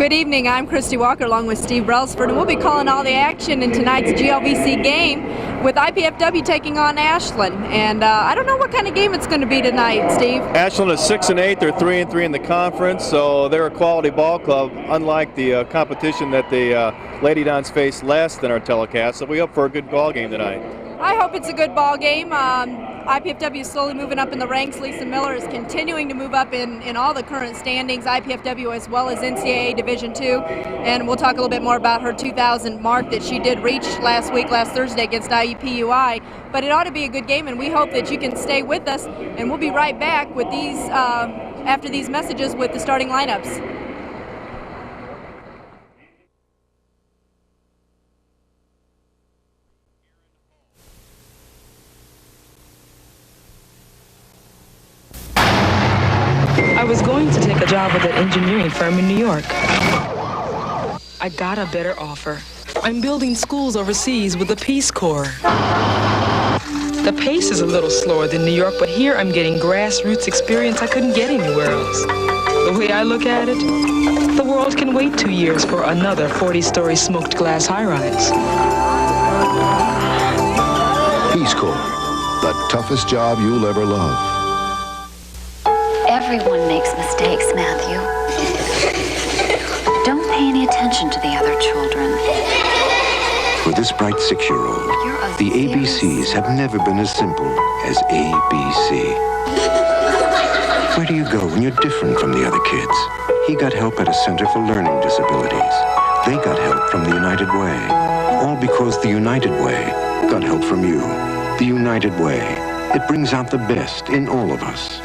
Good evening, I'm Christy Walker along with Steve Brailsford, and we'll be calling all the action in tonight's GLVC game with IPFW taking on Ashland. And I don't know what kind of game it's going to be tonight, Steve. Ashland is 6-8, they're 3-3 in the conference, so they're a quality ball club, unlike the competition that the Lady Dons faced last in our telecast. So we hope for a good ball game tonight. I hope it's a good ball game. IPFW is slowly moving up in the ranks. Lisa Miller is continuing to move up in all the current standings, IPFW as well as NCAA Division II. And we'll talk a little bit more about her 2,000 mark that she did reach last Thursday against IUPUI. But it ought to be a good game, and we hope that you can stay with us. And we'll be right back with these after these messages with the starting lineups. I was going to take a job with an engineering firm in New York. I got a better offer. I'm building schools overseas with the Peace Corps. The pace is a little slower than New York, but here I'm getting grassroots experience I couldn't get anywhere else. The way I look at it, the world can wait 2 years for another 40-story smoked glass high-rise. Peace Corps, the toughest job you'll ever love. Everyone makes mistakes, Matthew. Don't pay any attention to the other children. For this bright 6-year-old, the ABCs have never been as simple as ABC. Where do you go when you're different from the other kids? He got help at a Center for Learning Disabilities. They got help from the United Way. All because the United Way got help from you. The United Way. It brings out the best in all of us.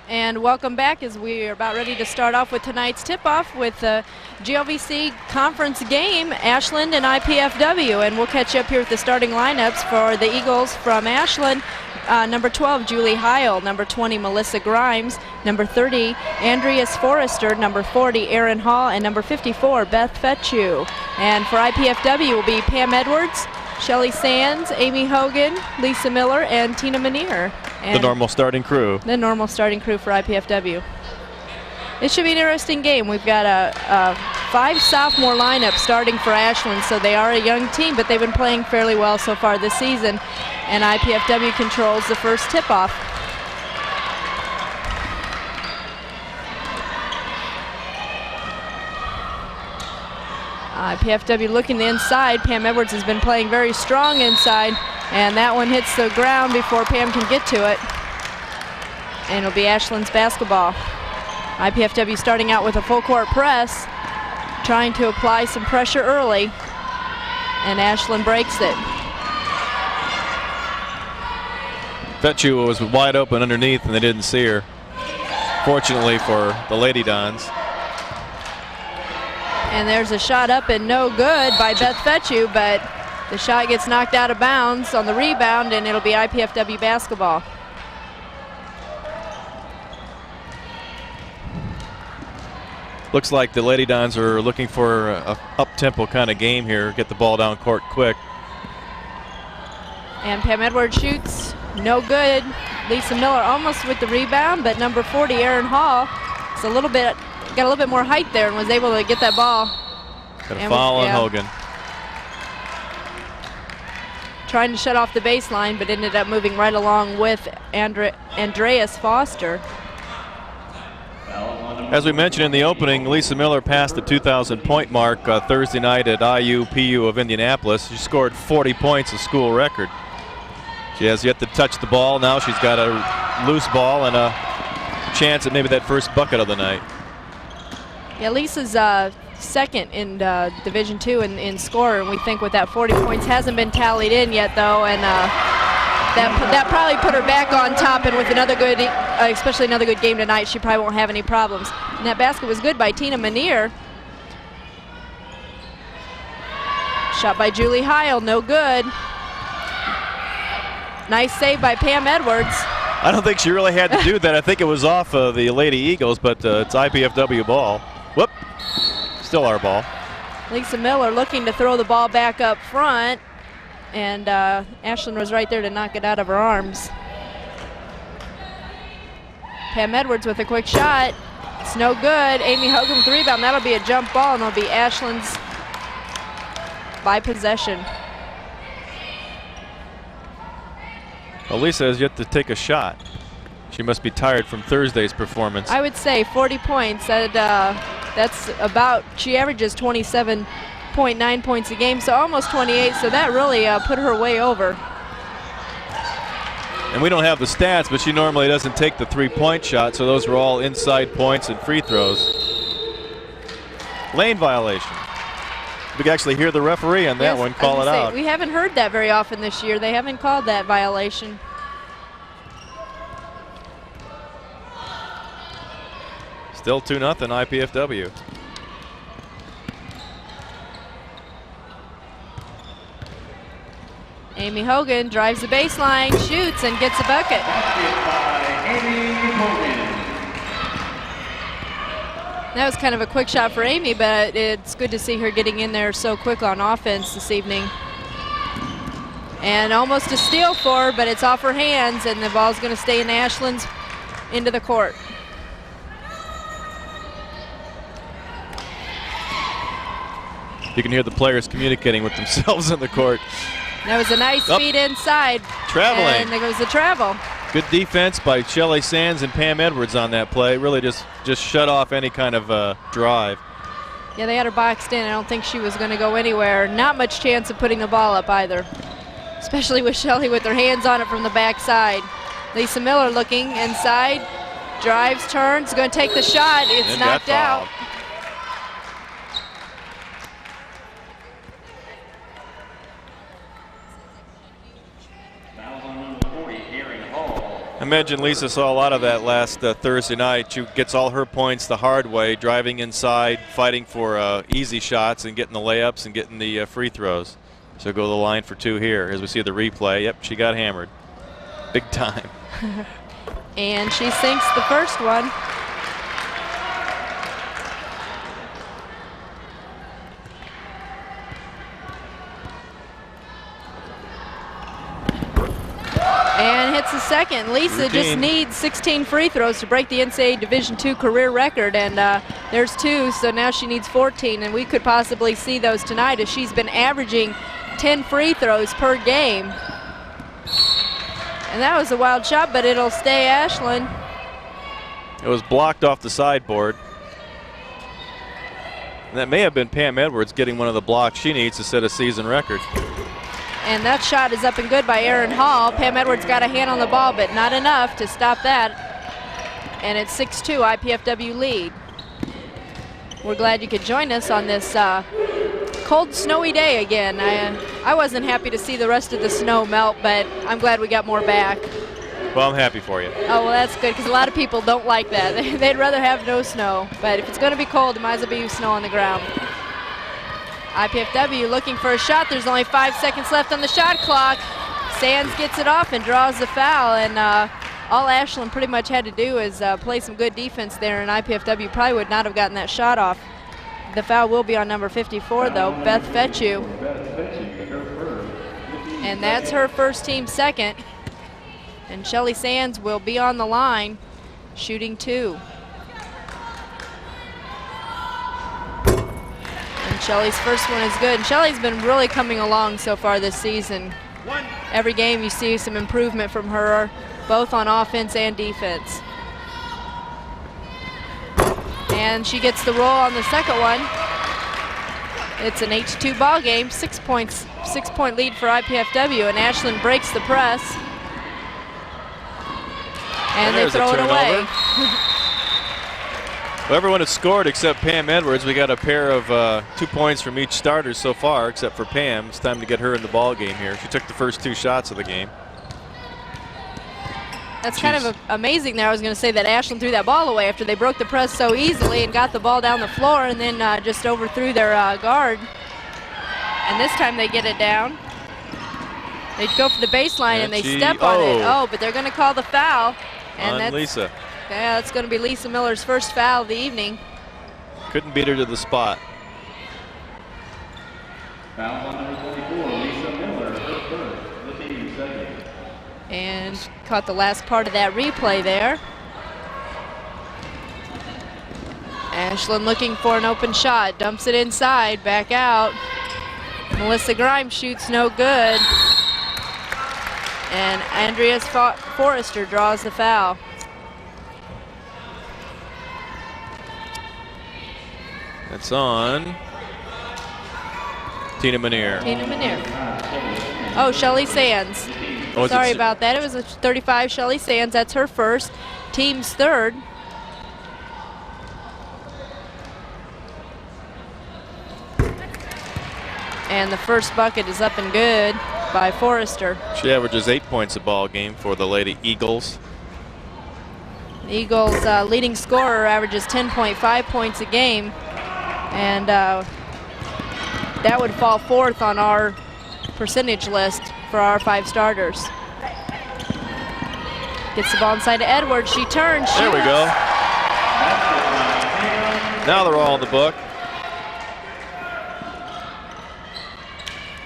And welcome back as we are about ready to start off with tonight's tip-off with the GLVC conference game, Ashland and IPFW. And we'll catch you up here with the starting lineups for the Eagles from Ashland. Number 12, Julie Heil. Number 20, Melissa Grimes. Number 30, Andreas Forrester. Number 40, Erin Hall. And number 54, Beth Fetchu. And for IPFW will be Pam Edwards, Shelly Sands, Amy Hogan, Lisa Miller, and Tina Manier. And the normal starting crew. The normal starting crew for IPFW. It should be an interesting game. We've got a 5 sophomore lineup starting for Ashland, so they are a young team, but they've been playing fairly well so far this season, and IPFW controls the first tip-off. IPFW looking the inside. Pam Edwards has been playing very strong inside, and that one hits the ground before Pam can get to it. And it'll be Ashland's basketball. IPFW starting out with a full court press, trying to apply some pressure early, and Ashland breaks it. Fetchu was wide open underneath and they didn't see her. Fortunately for the Lady Dons. And there's a shot up and no good by Beth Fetchu, but the shot gets knocked out of bounds on the rebound, and it'll be IPFW basketball. Looks like the Lady Dons are looking for a up-tempo kind of game here, get the ball down court quick. And Pam Edwards shoots, no good. Lisa Miller almost with the rebound, but number 40, Erin Hall, it's got a little bit more height there and was able to get that ball. Got a foul on Hogan. Trying to shut off the baseline, but ended up moving right along with Andreas Foster. Foul on number As we mentioned in the opening, Lisa Miller passed the 2,000 point mark Thursday night at IU-PU of Indianapolis. She scored 40 points, a school record. She has yet to touch the ball. Now she's got a loose ball and a chance at maybe that first bucket of the night. Yeah, Lisa's second in Division II in score, and we think with that 40 points hasn't been tallied in yet, though, and that probably put her back on top, and with another good, especially another good game tonight, she probably won't have any problems. And that basket was good by Tina Manier. Shot by Julie Heil, no good. Nice save by Pam Edwards. I don't think she really had to do that. I think it was off the Lady Eagles, but it's IPFW ball. Whoop, still our ball. Lisa Miller looking to throw the ball back up front, and Ashland was right there to knock it out of her arms. Pam Edwards with a quick shot. It's no good. Amy Hogan with the rebound. That'll be a jump ball, and it'll be Ashland's by possession. Well, Lisa has yet to take a shot. She must be tired from Thursday's performance. I would say 40 points. That's about, she averages 27.9 points a game, so almost 28, so that really put her way over. And we don't have the stats, but she normally doesn't take the three-point shot, so those were all inside points and free throws. Lane violation. We can actually hear the referee on that one call it out. We haven't heard that very often this year. They haven't called that violation. Still 2-0 IPFW. Amy Hogan drives the baseline, shoots, and gets a bucket. That was kind of a quick shot for Amy, but it's good to see her getting in there so quick on offense this evening. And almost a steal for her, but it's off her hands, and the ball's going to stay in Ashland's into the court. You can hear the players communicating with themselves in the court. That was a nice feed inside. Traveling. And there goes the travel. Good defense by Shelly Sands and Pam Edwards on that play. Really just shut off any kind of drive. Yeah, they had her boxed in. I don't think she was going to go anywhere. Not much chance of putting the ball up either, especially with Shelly with her hands on it from the backside. Lisa Miller looking inside, drives, turns, going to take the shot. It's knocked out. I imagine Lisa saw a lot of that last Thursday night. She gets all her points the hard way, driving inside, fighting for easy shots and getting the layups and getting the free throws. So go to the line for two here as we see the replay. Yep, she got hammered. Big time. And she sinks the first one. And hits the second. Lisa just needs 16 free throws to break the NCAA Division II career record, and there's 2, so now she needs 14, and we could possibly see those tonight as she's been averaging 10 free throws per game. And that was a wild shot, but it'll stay Ashland. It was blocked off the sideboard. And that may have been Pam Edwards getting one of the blocks she needs to set a season record. And that shot is up and good by Erin Hall. Pam Edwards got a hand on the ball, but not enough to stop that. And it's 6-2 IPFW lead. We're glad you could join us on this cold, snowy day again. I wasn't happy to see the rest of the snow melt, but I'm glad we got more back. Well, I'm happy for you. Oh, well, that's good, because a lot of people don't like that. They'd rather have no snow. But if it's going to be cold, it might as well be snow on the ground. IPFW looking for a shot. There's only 5 seconds left on the shot clock. Sands gets it off and draws the foul, and all Ashland pretty much had to do is play some good defense there, and IPFW probably would not have gotten that shot off. The foul will be on number 54, though, Beth Fetchu. And that's her first team second. And Shelly Sands will be on the line, shooting 2. Shelly's first one is good. And Shelly's been really coming along so far this season. Every game you see some improvement from her, both on offense and defense. And she gets the roll on the second one. It's an 8-2 ball game, 6 points, 6-point lead for IPFW, and Ashland breaks the press. And they throw it away. Well, everyone has scored except Pam Edwards. We got a pair of 2 points from each starter so far, except for Pam. It's time to get her in the ball game here. She took the first 2 shots of the game. That's kind of amazing there. I was going to say that Ashland threw that ball away after they broke the press so easily and got the ball down the floor and then just overthrew their guard. And this time they get it down. They go for the baseline and they step on it. Oh, but they're going to call the foul. And on Lisa. Yeah, that's going to be Lisa Miller's first foul of the evening. Couldn't beat her to the spot. Foul on number 24, Lisa Miller, her first, the team's second. And caught the last part of that replay there. Ashland looking for an open shot, dumps it inside, back out. Melissa Grimes shoots no good. And Andrea Forrester draws the foul. That's on Tina Manier. Tina Manier. Oh, Shelly Sands. Oh, sorry about that. It was a 35, Shelly Sands. That's her first. Team's third. And the first bucket is up and good by Forrester. She averages 8 points a ball game for the Lady Eagles. The Eagles' leading scorer averages 10.5 points a game. And that would fall fourth on our percentage list for our 5 starters. Gets the ball inside to Edwards. She turns. There we go. Now they're all in the book.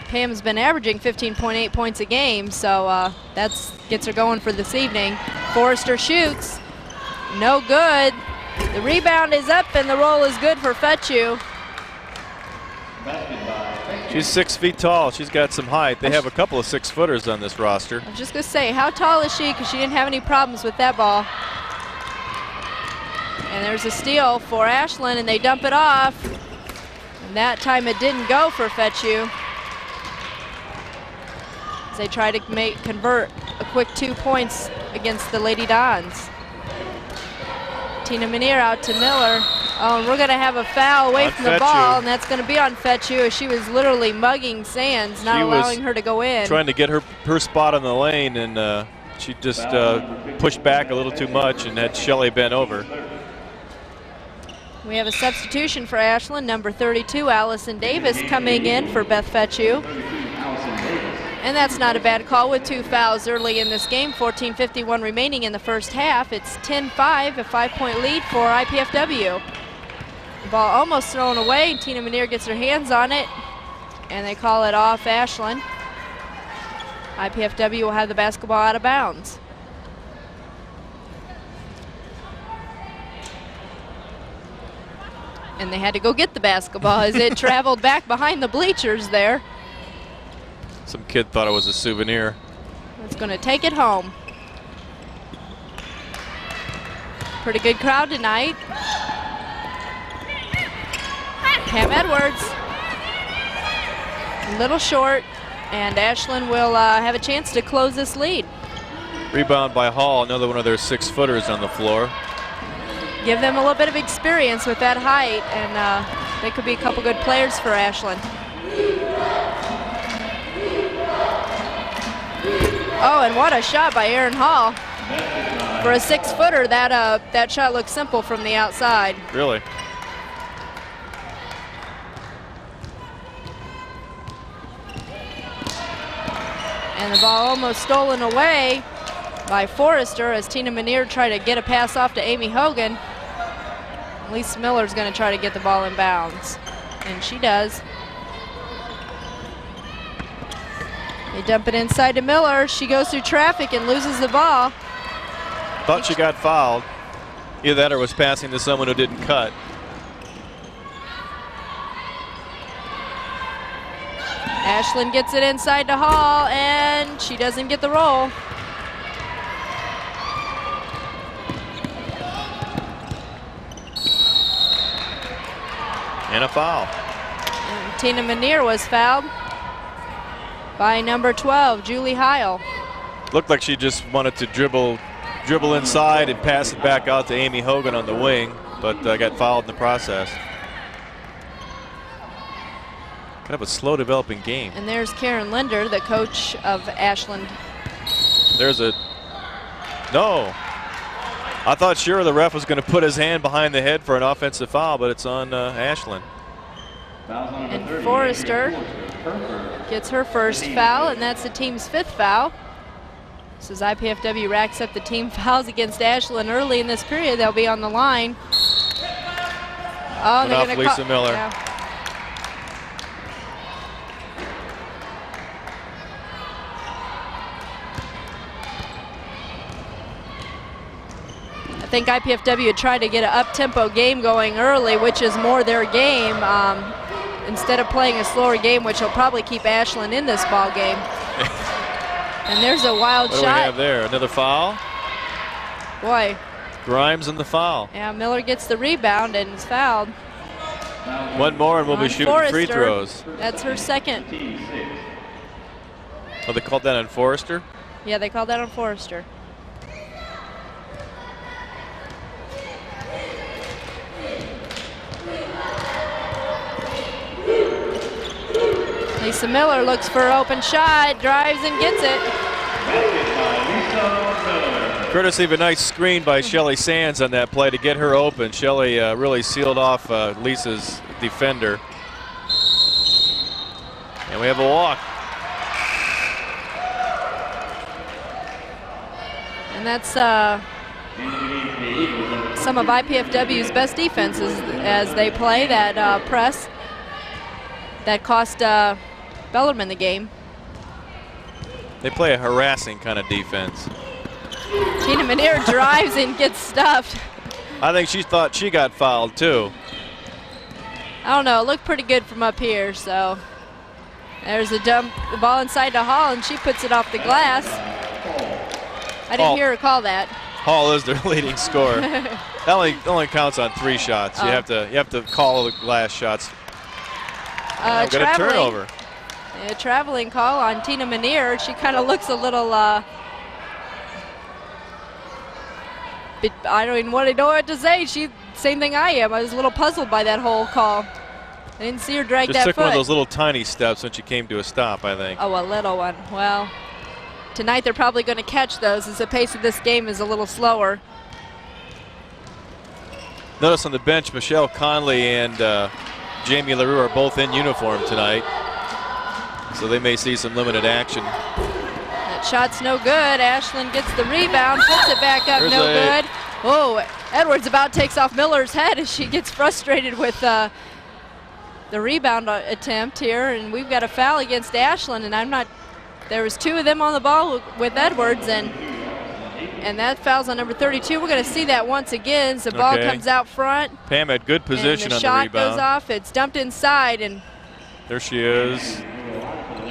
Pam's been averaging 15.8 points a game, so that gets her going for this evening. Forrester shoots. No good. The rebound is up and the roll is good for Fetchu. She's 6 feet tall. She's got some height. They have a couple of 6-footers on this roster. I was just going to say, how tall is she? Because she didn't have any problems with that ball. And there's a steal for Ashland, and they dump it off. And that time it didn't go for Fetchu. As they try to convert a quick 2 points against the Lady Dons. Tina Manier out to Miller. Oh, and we're going to have a foul away from the ball, and that's going to be on Fetchu. She was literally mugging Sands, not allowing her to go in. Trying to get her spot on the lane, and she just pushed back a little too much and had Shelley bent over. We have a substitution for Ashland, number 32, Allison Davis, coming in for Beth Fetchu. And that's not a bad call with 2 fouls early in this game. 14:51 remaining in the first half. It's 10-5, a 5-point lead for IPFW. The ball almost thrown away. Tina Manier gets her hands on it, and they call it off Ashland. IPFW will have the basketball out of bounds. And they had to go get the basketball as it traveled back behind the bleachers there. Some kid thought it was a souvenir. It's going to take it home. Pretty good crowd tonight. Pam Edwards. A little short, and Ashland will have a chance to close this lead. Rebound by Hall, another one of their 6-footers on the floor. Give them a little bit of experience with that height, and they could be a couple good players for Ashland. Oh, and what a shot by Erin Hall. For a 6-footer, that shot looks simple from the outside. Really? And the ball almost stolen away by Forrester as Tina Manier tried to get a pass off to Amy Hogan. Lisa Miller's going to try to get the ball in bounds, and she does. They dump it inside to Miller. She goes through traffic and loses the ball. Thought she got fouled. Either that or was passing to someone who didn't cut. Ashland gets it inside to Hall, and she doesn't get the roll. And a foul. And Tina Manier was fouled by number 12, Julie Heil. Looked like she just wanted to dribble inside and pass it back out to Amy Hogan on the wing, but got fouled in the process. Kind of a slow developing game. And there's Karen Linder, the coach of Ashland. There's a, no. I thought sure the ref was going to put his hand behind the head for an offensive foul, but it's on Ashland. And Forrester gets her first foul, and that's the team's 5th foul. So as IPFW racks up the team fouls against Ashland early in this period, they'll be on the line. Oh, they're going to Lisa Miller. Yeah. I think IPFW had tried to get an up-tempo game going early, which is more their game, instead of playing a slower game, which will probably keep Ashland in this ball game. And there's a wild what shot. What do we have there? Another foul? Boy. Grimes in the foul. Yeah, Miller gets the rebound and is fouled. One more and we'll be shooting Forrester. free throws. That's her second. Oh, they called that on Forrester? Yeah, they called that on Forrester. Lisa Miller looks for an open shot, drives and gets it. Courtesy of a nice screen by Shelly Sands on that play to get her open. Shelly really sealed off Lisa's defender. And we have a walk. And that's some of IPFW's best defenses as they play that press that cost Bellarmine the game. They play a harassing kind of defense. Tina Manier drives and gets stuffed. I think she thought she got fouled too. I don't know, it looked pretty good from up here, so. There's a dump, the ball inside to Hall, and she puts it off the glass. I didn't hear her call that. Hall is their leading scorer. That only counts on 3 shots. You have to call the glass shots. Got a turnover. A traveling call on Tina Manier. She kind of looks a little, I don't even know what to say. Same thing I am. I was a little puzzled by that whole call. I didn't see her drag that foot. Just took one of those little tiny steps when she came to a stop, I think. Oh, a little one. Well, tonight they're probably going to catch those as the pace of this game is a little slower. Notice on the bench, Michelle Conley and Jamie LaRue are both in uniform tonight. So they may see some limited action. That shot's no good. Ashland gets the rebound, puts it back up, no good. Oh, Edwards about takes off Miller's head as she gets frustrated with the rebound attempt here. And we've got a foul against Ashland, and there was 2 of them on the ball with Edwards, and that foul's on number 32. We're going to see that once again. So the ball comes out front. Pam had good position on the rebound. The shot goes off. It's dumped inside, and there she is.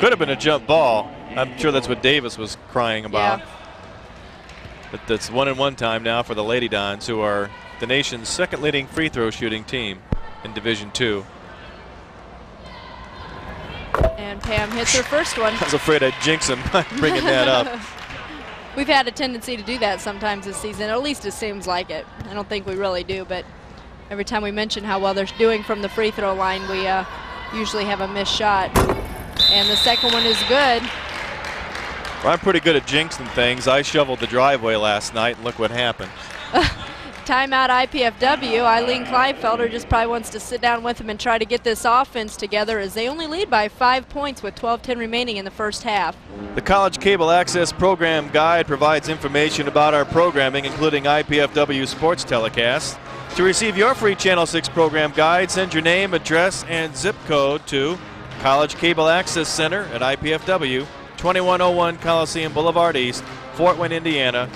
Could have been a jump ball. I'm sure that's what Davis was crying about. Yeah. But that's 1-and-1 time now for the Lady Dons, who are the nation's 2nd leading free throw shooting team in Division II. And Pam hits her first one. I was afraid I'd jinx him by bringing that up. We've had a tendency to do that sometimes this season, or at least it seems like it. I don't think we really do, but every time we mention how well they're doing from the free throw line, we usually have a missed shot. And the second one is good. Well, I'm pretty good at jinxing things. I shoveled the driveway last night, and look what happened. Timeout IPFW. Eileen Kleinfelder just probably wants to sit down with them and try to get this offense together as they only lead by 5 points with 12:10 remaining in the first half. The College Cable Access Program Guide provides information about our programming, including IPFW sports telecasts. To receive your free Channel 6 program guide, send your name, address, and zip code to College Cable Access Center at IPFW, 2101 Coliseum Boulevard East, Fort Wayne, Indiana.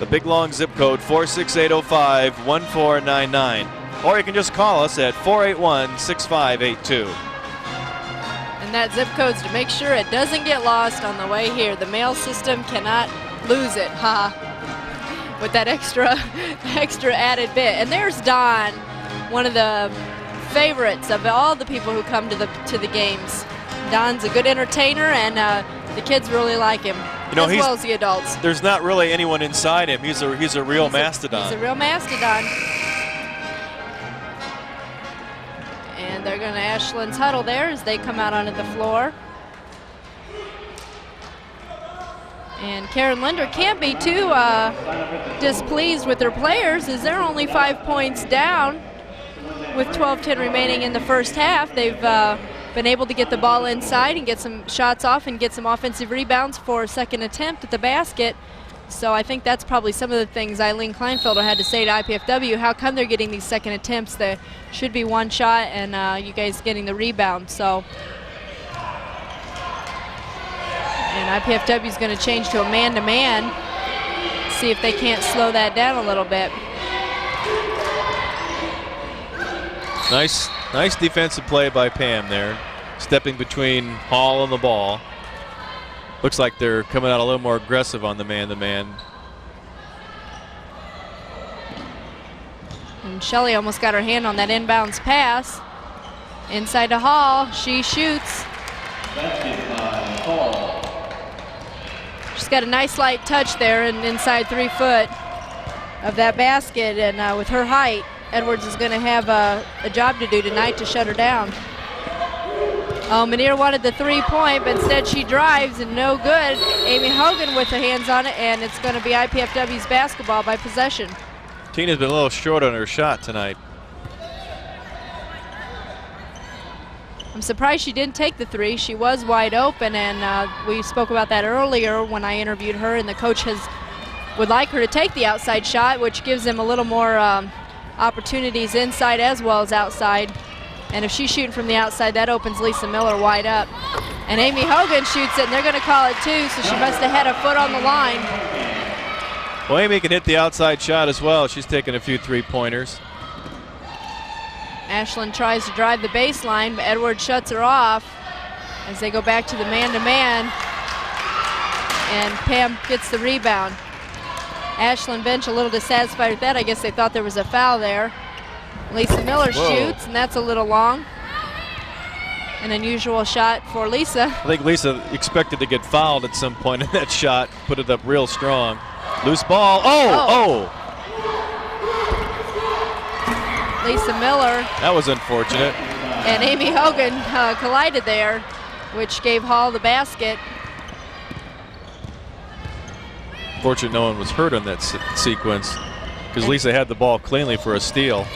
The big long zip code 46805-1499. Or you can just call us at 481-6582. And that zip code's to make sure it doesn't get lost on the way here. The mail system cannot lose it, with that extra added bit. And there's Don, one of the favorites of all the people who come to the games. Don's a good entertainer, and the kids really like him, as well as the adults. There's not really anyone inside him. He's a real mastodon. He's a real mastodon. And they're going to Ashland's huddle there as they come out onto the floor. And Karen Linder can't be too displeased with their players, as they're only 5 points down with 12:10 remaining in the first half. They've been able to get the ball inside and get some shots off and get some offensive rebounds for a second attempt at the basket. So I think that's probably some of the things Eileen Kleinfelder had to say to IPFW. How come they're getting these second attempts? There should be one shot, and you guys getting the rebound. So. And IPFW is going to change to a man-to-man, see if they can't slow that down a little bit. Nice defensive play by Pam there, stepping between Hall and the ball. Looks like they're coming out a little more aggressive on the man-to-man. And Shelley almost got her hand on that inbounds pass. Inside to Hall, she shoots. Basket by Hall. She's got a nice light touch there and inside 3 foot of that basket, and with her height, Edwards is going to have a job to do tonight to shut her down. Oh, Manier wanted the 3-point, but instead she drives and no good. Amy Hogan with the hands on it, and it's going to be IPFW's basketball by possession. Tina's been a little short on her shot tonight. I'm surprised she didn't take the 3. She was wide open, and we spoke about that earlier when I interviewed her, and the coach would like her to take the outside shot, which gives them a little more opportunities inside as well as outside. And if she's shooting from the outside, that opens Lisa Miller wide up. And Amy Hogan shoots it, and they're going to call it 2, so she must have had a foot on the line. Well, Amy can hit the outside shot as well. She's taken a few 3-pointers. Ashland tries to drive the baseline, but Edwards shuts her off as they go back to the man-to-man, and Pam gets the rebound. Ashland bench a little dissatisfied with that. I guess they thought there was a foul there. Lisa Miller shoots, and that's a little long. An unusual shot for Lisa. I think Lisa expected to get fouled at some point in that shot, put it up real strong. Loose ball, oh! Lisa Miller. That was unfortunate. And Amy Hogan collided there, which gave Hall the basket. Fortunate no one was hurt on that sequence, because Lisa had the ball cleanly for a steal.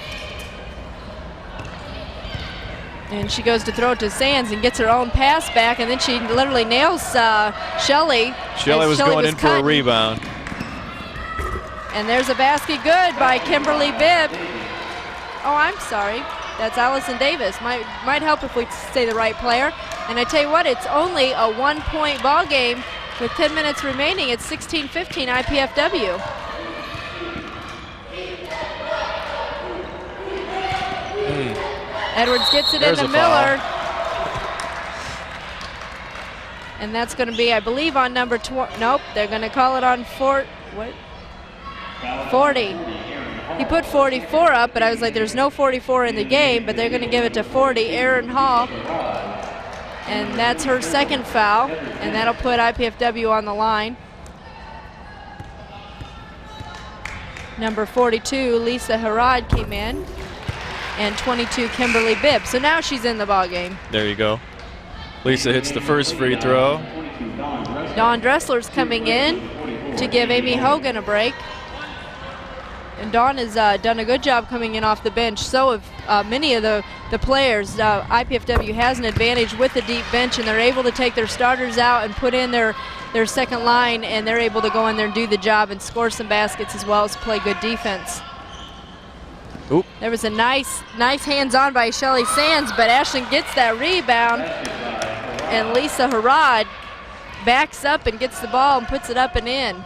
And she goes to throw it to Sands and gets her own pass back, and then she literally nails Shelley. Shelley was going in for a rebound. And there's a basket good by Kimberly Bibb. Oh, I'm sorry. That's Allison Davis. Might help if we say the right player. And I tell you what, it's only a 1-point ball game with 10 minutes remaining. It's 16-15 IPFW. Edwards gets it into Miller. And that's going to be, I believe, on number 20. Nope, they're going to call it on 40. He put 44 up, but I was like, there's no 44 in the game, but they're going to give it to 40, Erin Hall. And that's her second foul, and that'll put IPFW on the line. Number 42, Lisa Harad came in, and 22, Kimberly Bibb. So now she's in the ball game. There you go. Lisa hits the first free throw. Dawn Dressler's coming in to give Amy Hogan a break. And Dawn has done a good job coming in off the bench. So have many of the players. IPFW has an advantage with the deep bench, and they're able to take their starters out and put in their second line, and they're able to go in there and do the job and score some baskets as well as play good defense. Oop. There was a nice hands-on by Shelley Sands, but Ashland gets that rebound, and Lisa Harad backs up and gets the ball and puts it up and in.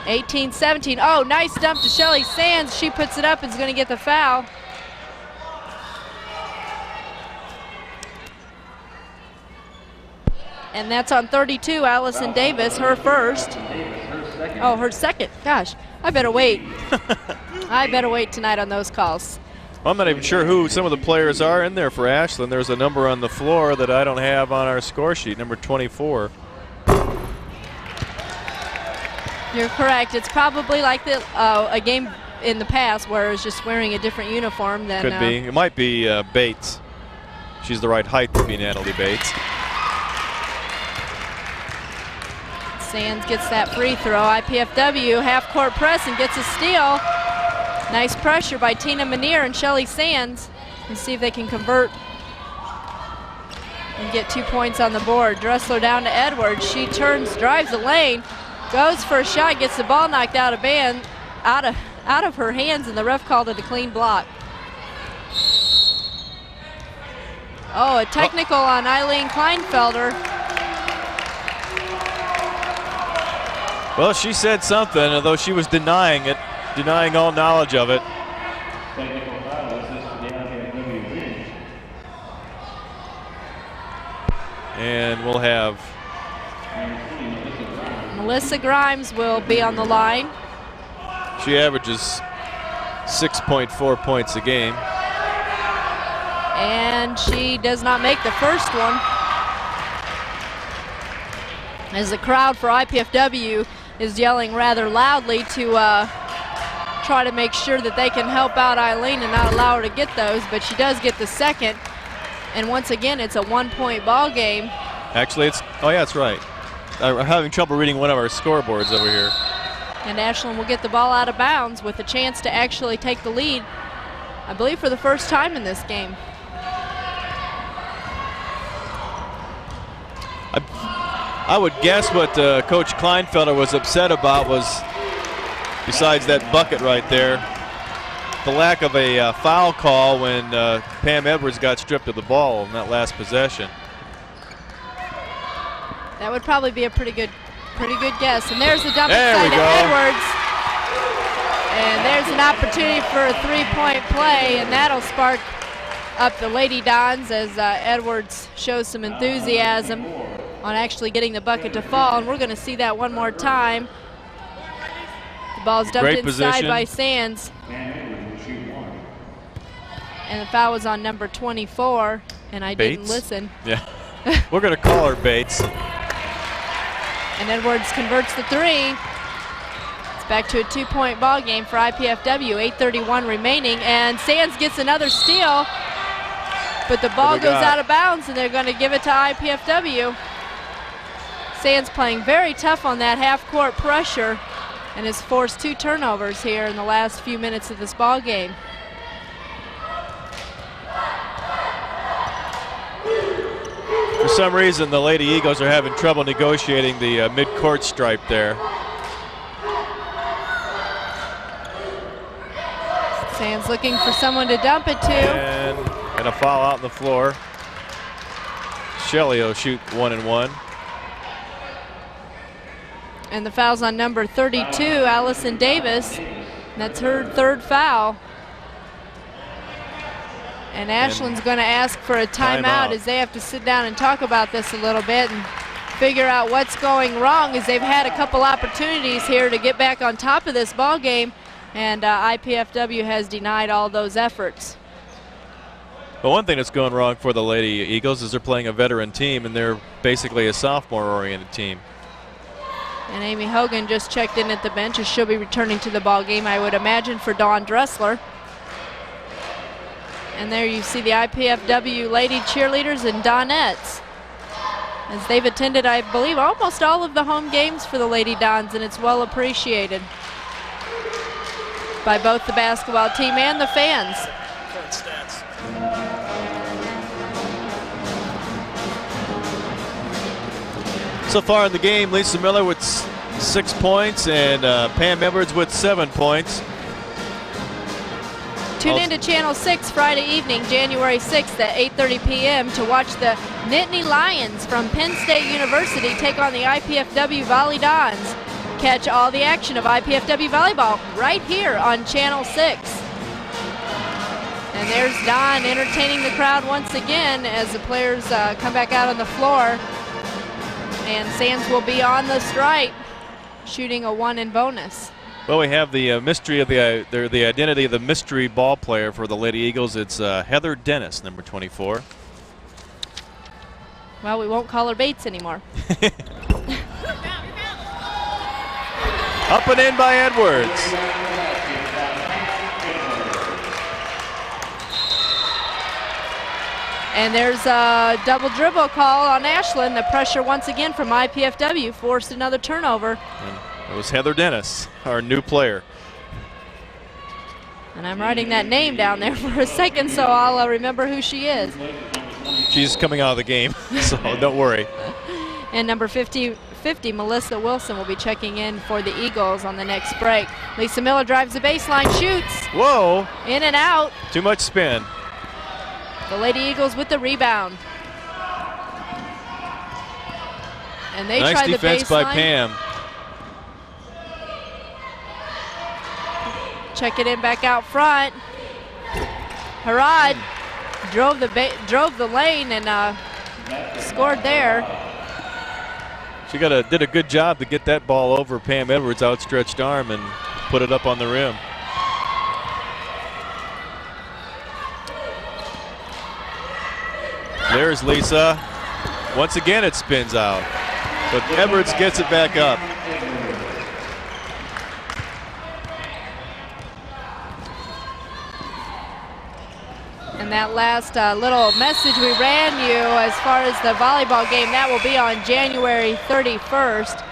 18-17. Oh, nice dump to Shelley Sands. She puts it up and is going to get the foul. And that's on 32, Allison Davis, her first. Oh, her second. Gosh, I better wait. I better wait tonight on those calls. I'm not even sure who some of the players are in there for Ashland. There's a number on the floor that I don't have on our score sheet, number 24. You're correct. It's probably like a game in the past where it's just wearing a different uniform than. Could be. It might be Bates. She's the right height to be Natalie Bates. Sands gets that free throw. IPFW half-court press and gets a steal. Nice pressure by Tina Manier and Shelly Sands. And see if they can convert and get 2 points on the board. Dressler down to Edwards. She turns, drives the lane, goes for a shot, gets the ball knocked out of her hands, and the ref called it a clean block. Oh, a technical on Eileen Kleinfelder. Well, she said something, although she was denying it, denying all knowledge of it. Technical foul assist to the IPFW bench. And we'll have Melissa Grimes will be on the line. She averages 6.4 points a game. And she does not make the first one. As the crowd for IPFW is yelling rather loudly to try to make sure that they can help out Eileen and not allow her to get those, but she does get the second. And once again, it's a 1-point ball game. Actually, it's, oh yeah, that's right. I'm having trouble reading one of our scoreboards over here. And Ashland will get the ball out of bounds with a chance to actually take the lead, I believe, for the first time in this game. I would guess what Coach Kleinfelder was upset about was, besides that bucket right there, the lack of a foul call when Pam Edwards got stripped of the ball in that last possession. That would probably be a pretty good guess. And there's the dump There inside we to go. Edwards. And there's an opportunity for a three-point play, and that'll spark up the Lady Dons as Edwards shows some enthusiasm on actually getting the bucket to fall. And we're going to see that one more time. The ball's dumped Great inside position by Sands. And the foul was on number 24, and I didn't Bates? listen. Yeah. We're going to call her Bates. And Edwards converts the three. It's back to a 2-point ball game for IPFW, 8:31 remaining, and Sands gets another steal, but the ball goes out of bounds, and they're going to give it to IPFW. Sands playing very tough on that half-court pressure and has forced 2 turnovers here in the last few minutes of this ball game. For some reason, the Lady Eagles are having trouble negotiating the mid-court stripe there. Sands looking for someone to dump it to. And a foul out on the floor. Shelley will shoot 1 and 1. And the foul's on number 32, Allison Davis. That's her 3rd foul. And Ashland's going to ask for a timeout as they have to sit down and talk about this a little bit and figure out what's going wrong, as they've had a couple opportunities here to get back on top of this ball game, and IPFW has denied all those efforts. But one thing that's going wrong for the Lady Eagles is they're playing a veteran team, and they're basically a sophomore-oriented team. And Amy Hogan just checked in at the bench as she'll be returning to the ball game, I would imagine, for Dawn Dressler. And there you see the IPFW Lady Cheerleaders and Donettes, as they've attended, I believe, almost all of the home games for the Lady Dons, and it's well appreciated by both the basketball team and the fans. So far in the game, Lisa Miller with 6 points and Pam Edwards with 7 points. Tune in to Channel 6 Friday evening, January 6th at 8:30 p.m. to watch the Nittany Lions from Penn State University take on the IPFW Volley Dons. Catch all the action of IPFW volleyball right here on Channel 6. And there's Don entertaining the crowd once again as the players come back out on the floor. And Sands will be on the stripe, shooting a 1 in bonus. Well, we have the mystery of the identity of the mystery ball player for the Lady Eagles. It's Heather Dennis, number 24. Well, we won't call her Bates anymore. Up and in by Edwards. And there's a double dribble call on Ashland. The pressure once again from IPFW forced another turnover. And it was Heather Dennis, our new player. And I'm writing that name down there for a second so I'll remember who she is. She's coming out of the game, so don't worry. And number 50, Melissa Wilson, will be checking in for the Eagles on the next break. Lisa Miller drives the baseline, shoots. Whoa. In and out. Too much spin. The Lady Eagles with the rebound. And they nice try the defense baseline. by Pam. Check it in back out front. Harad drove the lane and scored there. She did a good job to get that ball over Pam Edwards' outstretched arm and put it up on the rim. There's Lisa. Once again it spins out, but Edwards gets it back up. And that last little message we ran you as far as the volleyball game, that will be on January 31st.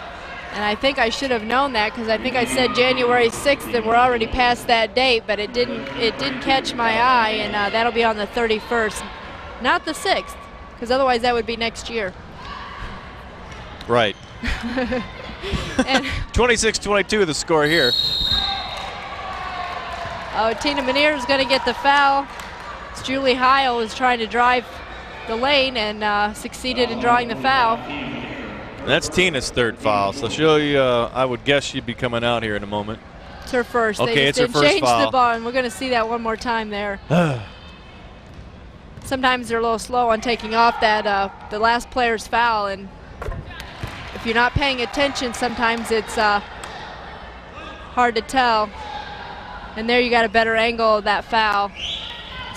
And I think I should have known that because I think I said January 6th and we're already past that date, but it didn't catch my eye, and that'll be on the 31st, not the 6th, because otherwise that would be next year. Right. 26-22 the score here. Oh, Tina Manier is going to get the foul. Julie Heil is trying to drive the lane and succeeded in drawing the foul. That's Tina's third foul, so I would guess she'd be coming out here in a moment. It's her first. Okay, they it's her just first didn't change foul. the ball, and we're going to see that one more time there. Sometimes they're a little slow on taking off that the last player's foul, and if you're not paying attention, sometimes it's hard to tell. And there you got a better angle of that foul.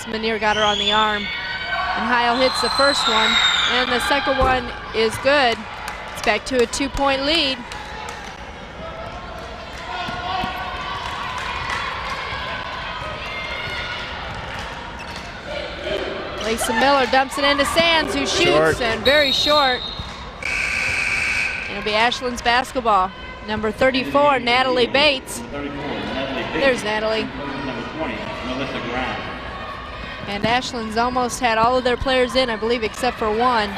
Manier got her on the arm. And Heil hits the first one, and the second one is good. It's back to a 2-point lead. Lisa Miller dumps it into Sands, who shoots and very short. It'll be Ashland's basketball. Number 34, Natalie Bates. There's Natalie. Number 20, Melissa Brown. And Ashland's almost had all of their players in, I believe, except for one.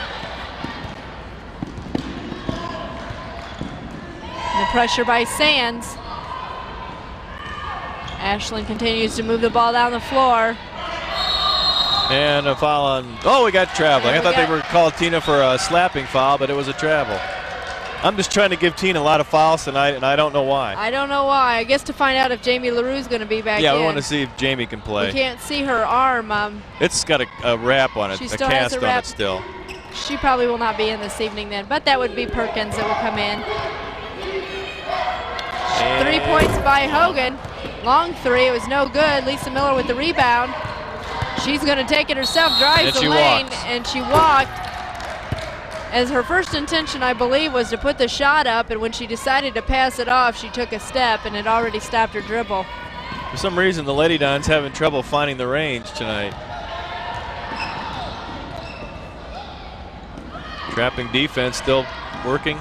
And the pressure by Sands. Ashland continues to move the ball down the floor. And a foul on, oh, we got traveling. I thought they were called Tina for a slapping foul, but it was a travel. I'm just trying to give Tina a lot of fouls tonight, and I don't know why. I don't know why. I guess to find out if Jamie LaRue is going to be back in. Yeah, we want to see if Jamie can play. We can't see her arm. It's got a wrap on it, a cast on it still. She probably will not be in this evening then, but that would be Perkins that will come in. And 3 points by Hogan. Long three, it was no good. Lisa Miller with the rebound. She's going to take it herself, drives the lane, and she walked. As her first intention, I believe, was to put the shot up, and when she decided to pass it off, she took a step, and it already stopped her dribble. For some reason, the Lady Dons having trouble finding the range tonight. Trapping defense still working.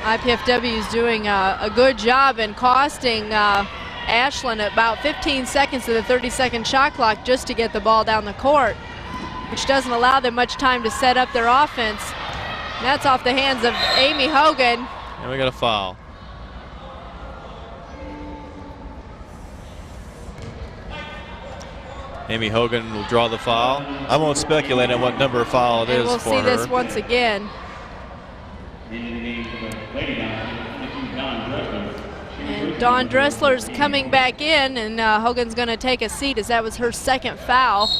IPFW is doing a good job in costing Ashland about 15 seconds to the 30-second shot clock just to get the ball down the court, which doesn't allow them much time to set up their offense. And that's off the hands of Amy Hogan. And we got a foul. Amy Hogan will draw the foul. I won't speculate on what number of foul it is we'll for see her. this once again. And Dawn Dressler's coming back in, and Hogan's going to take a seat as that was her second foul.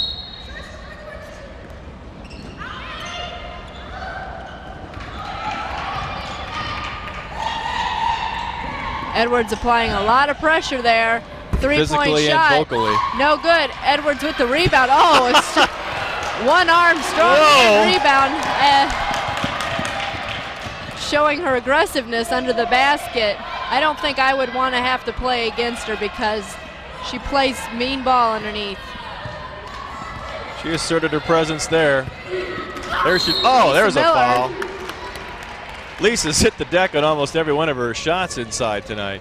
Edwards applying a lot of pressure there. 3-point Physically shot. and vocally. No good. Edwards with the rebound. Oh, it's one arm strong rebound. Showing her aggressiveness under the basket. I don't think I would want to have to play against her because she plays mean ball underneath. She asserted her presence there. There's a foul. Lisa's hit the deck on almost every one of her shots inside tonight.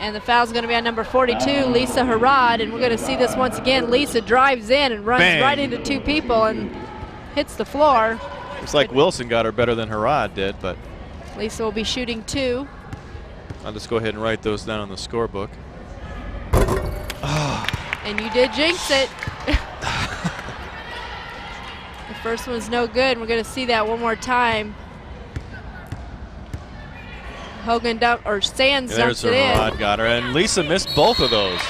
And the foul's going to be on number 42, Lisa Harrod, and we're going to see this once again. Lisa drives in and runs right into two people and hits the floor. Looks like Wilson got her better than Harrod did, but Lisa will be shooting 2. I'll just go ahead and write those down on the scorebook. And you did jinx it. The first one's no good, and we're going to see that one more time. Sands dumps it in. Harrod got her, and Lisa missed both of those.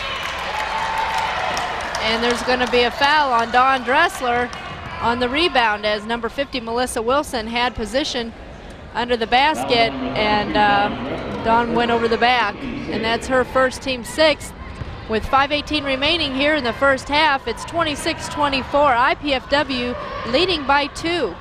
And there's going to be a foul on Dawn Dressler on the rebound as number 50, Melissa Wilson, had position under the basket, and Dawn went over the back. And that's her first, team 6th. With 5:18 remaining here in the first half, it's 26-24. IPFW leading by 2.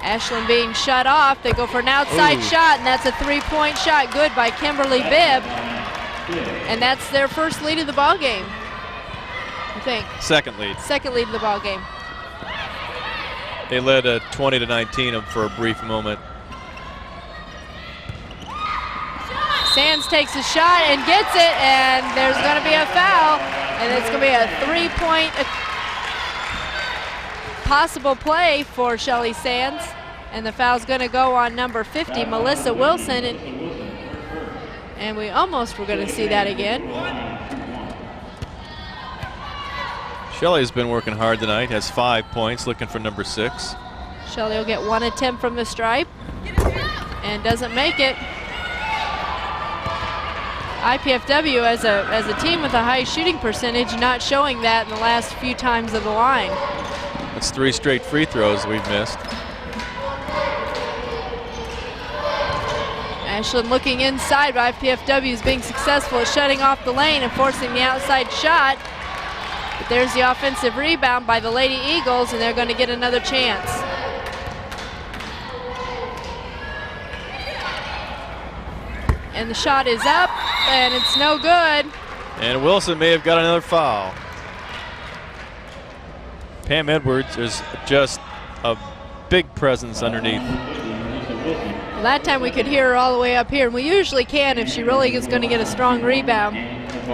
Ashland being shut off. They go for an outside shot, and that's a 3-point shot. Good by Kimberly Bibb. And that's their first lead of the ball game, I think. Second lead. Second lead of the ball game. They led 20-19 for a brief moment. Sands takes a shot and gets it, and there's going to be a foul, and it's going to be a 3-point possible play for Shelly Sands, and the foul's going to go on number 50, Melissa Wilson, and we almost were going to see that again. Shelly's been working hard tonight, has 5 points, looking for number 6. Shelly will get 1 attempt from the stripe and doesn't make it. IPFW as a team with a high shooting percentage, not showing that in the last few times of the line. That's 3 straight free throws we've missed. Ashland looking inside, but IPFW is being successful at shutting off the lane and forcing the outside shot. But there's the offensive rebound by the Lady Eagles, and they're going to get another chance. And the shot is up, and it's no good. And Wilson may have got another foul. Pam Edwards is just a big presence underneath. That time we could hear her all the way up here, and we usually can if she really is going to get a strong rebound.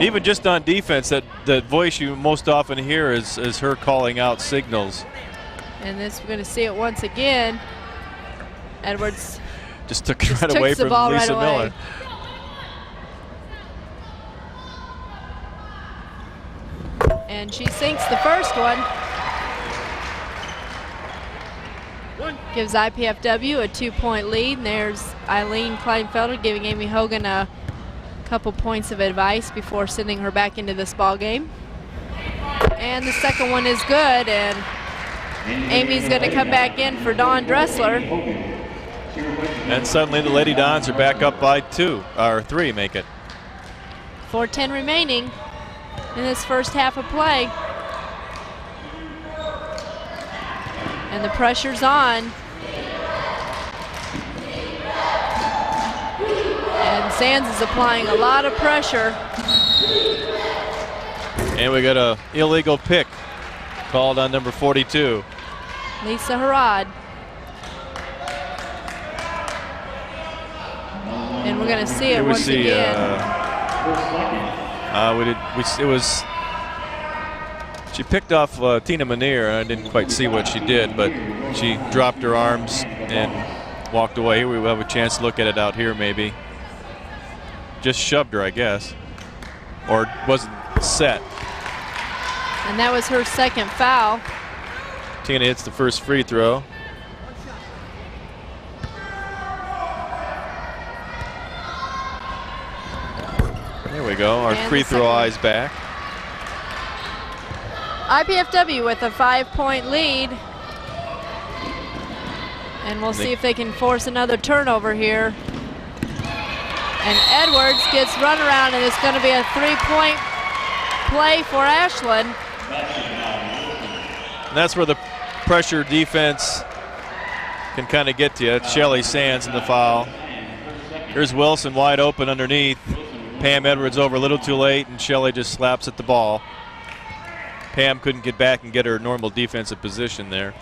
Even just on defense, that voice you most often hear is her calling out signals. And this, we're going to see it once again. Edwards just took it right away from Lisa Miller. And she sinks the first one. Gives IPFW a 2-point lead. And there's Eileen Kleinfelder giving Amy Hogan a couple points of advice before sending her back into this ball game. And the second one is good, and Amy's going to come back in for Dawn Dressler. And suddenly the Lady Dons are back up by 3, make it. 4:10 remaining in this first half of play. And the pressure's on. And Sands is applying a lot of pressure. And we got a illegal pick called on number 42. Lisa Harrod. And we're going to see it once again. She picked off Tina Manier. I didn't quite see what she did, but she dropped her arms and walked away. We will have a chance to look at it out here maybe. Just shoved her, I guess, or wasn't set. And that was her second foul. Tina hits the first free throw. There we go, our free throw eyes back. IPFW with a 5-point lead. And we'll see if they can force another turnover here. And Edwards gets run around, and it's going to be a 3-point play for Ashland. And that's where the pressure defense can kind of get to you. It's Shelly Sands in the foul. Here's Wilson wide open underneath. Pam Edwards over a little too late, and Shelly just slaps at the ball. Pam couldn't get back and get her normal defensive position there.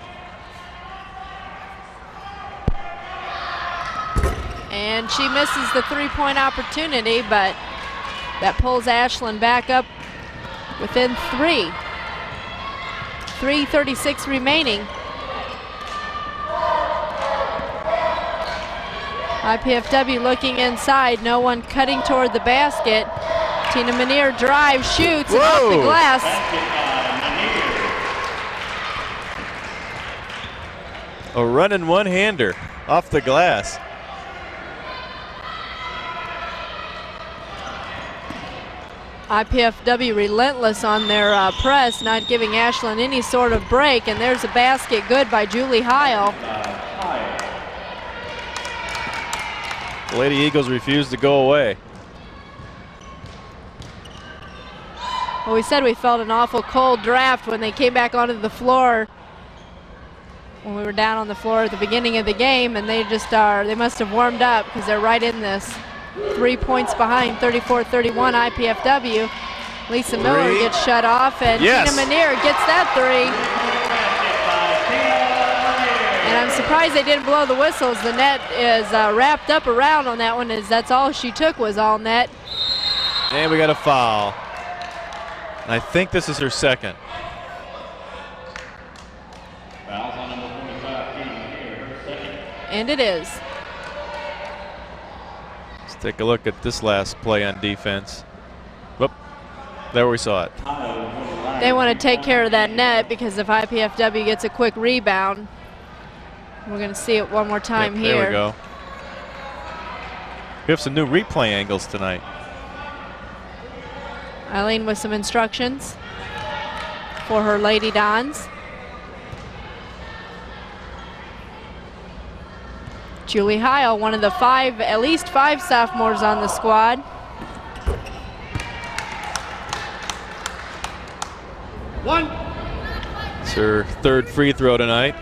And she misses the 3-point opportunity, but that pulls Ashland back up within 3. 3:36 remaining. IPFW looking inside, no one cutting toward the basket. Tina Manier drives, shoots, and off the glass. A running one-hander off the glass. IPFW relentless on their press, not giving Ashland any sort of break, and there's a basket good by Julie Heil. Lady Eagles refuse to go away. Well, we said we felt an awful cold draft when they came back onto the floor when we were down on the floor at the beginning of the game, and they just they must have warmed up because they're right in this. 3 points behind, 34-31 IPFW. Lisa Miller gets shut off, and Tina Manier gets that 3. And I'm surprised they didn't blow the whistles. The net is wrapped up around on that one, as that's all she took was all net. And we got a foul. And I think this is her second. And it is. Let's take a look at this last play on defense. Whoop, there we saw it. They want to take care of that net, because if IPFW gets a quick rebound, we're going to see it one more time here. There we go. We have some new replay angles tonight. Eileen with some instructions for her Lady Dons. Julie Heil, one of the at least five sophomores on the squad. It's her third free throw tonight.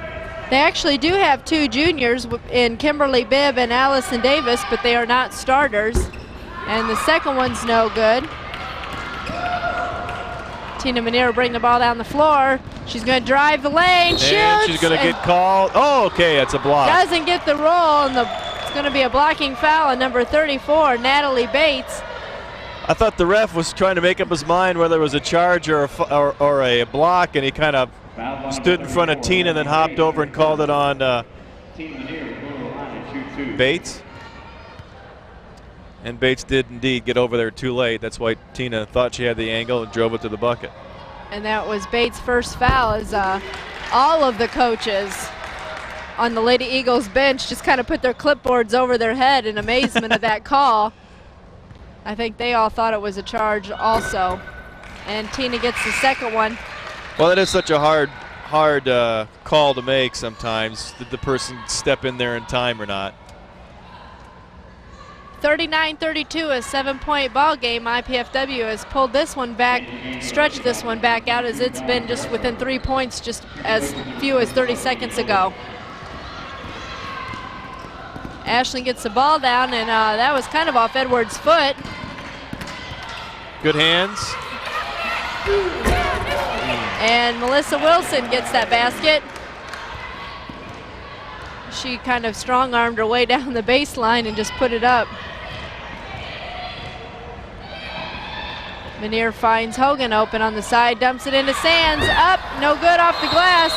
They actually do have 2 juniors in Kimberly Bibb and Allison Davis, but they are not starters. And the second one's no good. Tina Manier bring the ball down the floor. She's going to drive the lane, shoots. And she's going to get called. Oh, okay, it's a block. Doesn't get the roll, and it's going to be a blocking foul on number 34, Natalie Bates. I thought the ref was trying to make up his mind whether it was a charge or a block, and he kind of stood in front of Tina and then hopped over and called it on Bates. And Bates did indeed get over there too late. That's why Tina thought she had the angle and drove it to the bucket. And that was Bates' first foul, as all of the coaches on the Lady Eagles bench just kind of put their clipboards over their head in amazement of that call. I think they all thought it was a charge also. And Tina gets the second one. Well, it is such a hard call to make sometimes. Did the person step in there in time or not? 39-32, a 7-point ball game. IPFW has pulled this one back, stretched this one back out, as it's been just within 3 points just as few as 30 seconds ago. Ashland gets the ball down, and that was kind of off Edwards' foot. Good hands. And Melissa Wilson gets that basket. She kind of strong-armed her way down the baseline and just put it up. Manier finds Hogan open on the side, dumps it into Sands, up, no good off the glass.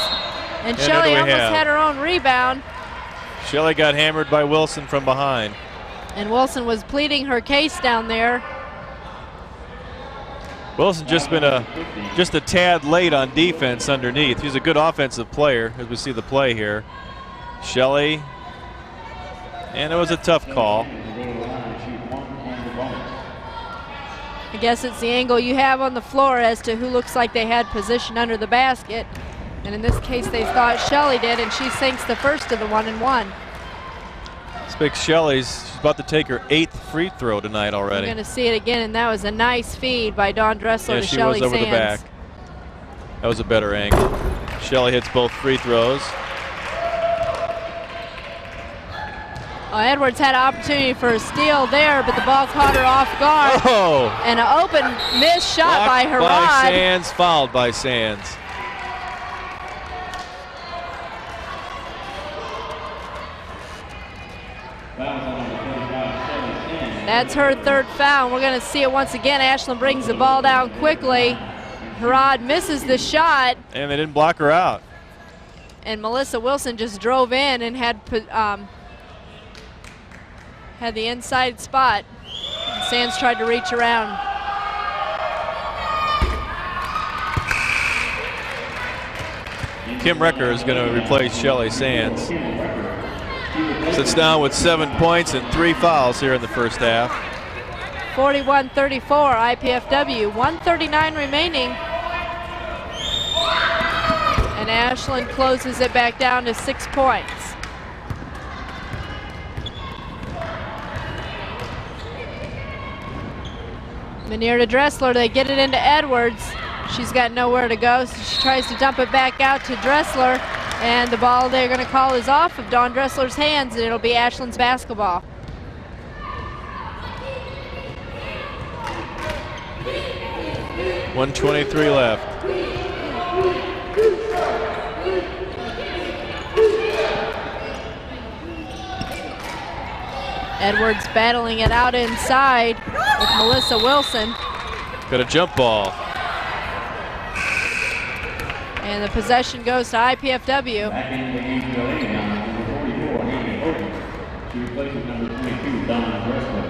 And Shelley almost had her own rebound. Shelley got hammered by Wilson from behind. And Wilson was pleading her case down there. Wilson just been just a tad late on defense underneath. He's a good offensive player, as we see the play here. Shelley, and it was a tough call. I guess it's the angle you have on the floor as to who looks like they had position under the basket. And in this case, they thought Shelley did, and she sinks the first of the 1-and-1. This big Shelley's about to take her 8th free throw tonight already. We're going to see it again, and that was a nice feed by Dawn Dressler to Shelley Sands. Yeah, she was over the back. That was a better angle. Shelley hits both free throws. Well, Edwards had an opportunity for a steal there, but the ball caught her off guard. Oh! And an open missed shot by Harrod. By Sands, fouled by Sands. That's her 3rd foul. We're going to see it once again. Ashland brings the ball down quickly. Harrod misses the shot. And they didn't block her out. And Melissa Wilson just drove in and had the inside spot. And Sands tried to reach around. Kim Recker is going to replace Shelley Sands. Sits down with 7 points and 3 fouls here in the first half. 41-34 IPFW, 1:39 remaining. And Ashland closes it back down to 6 points. Menier to Dressler, they get it into Edwards. She's got nowhere to go, so she tries to dump it back out to Dressler. And the ball they're going to call is off of Dawn Dressler's hands, and it'll be Ashland's basketball. .123 left. Edwards battling it out inside with Melissa Wilson. Got a jump ball. And the possession goes to IPFW. Back into the game for the lady down, number 44, Amy Oden. She replaces number 22, Dawn Dressler.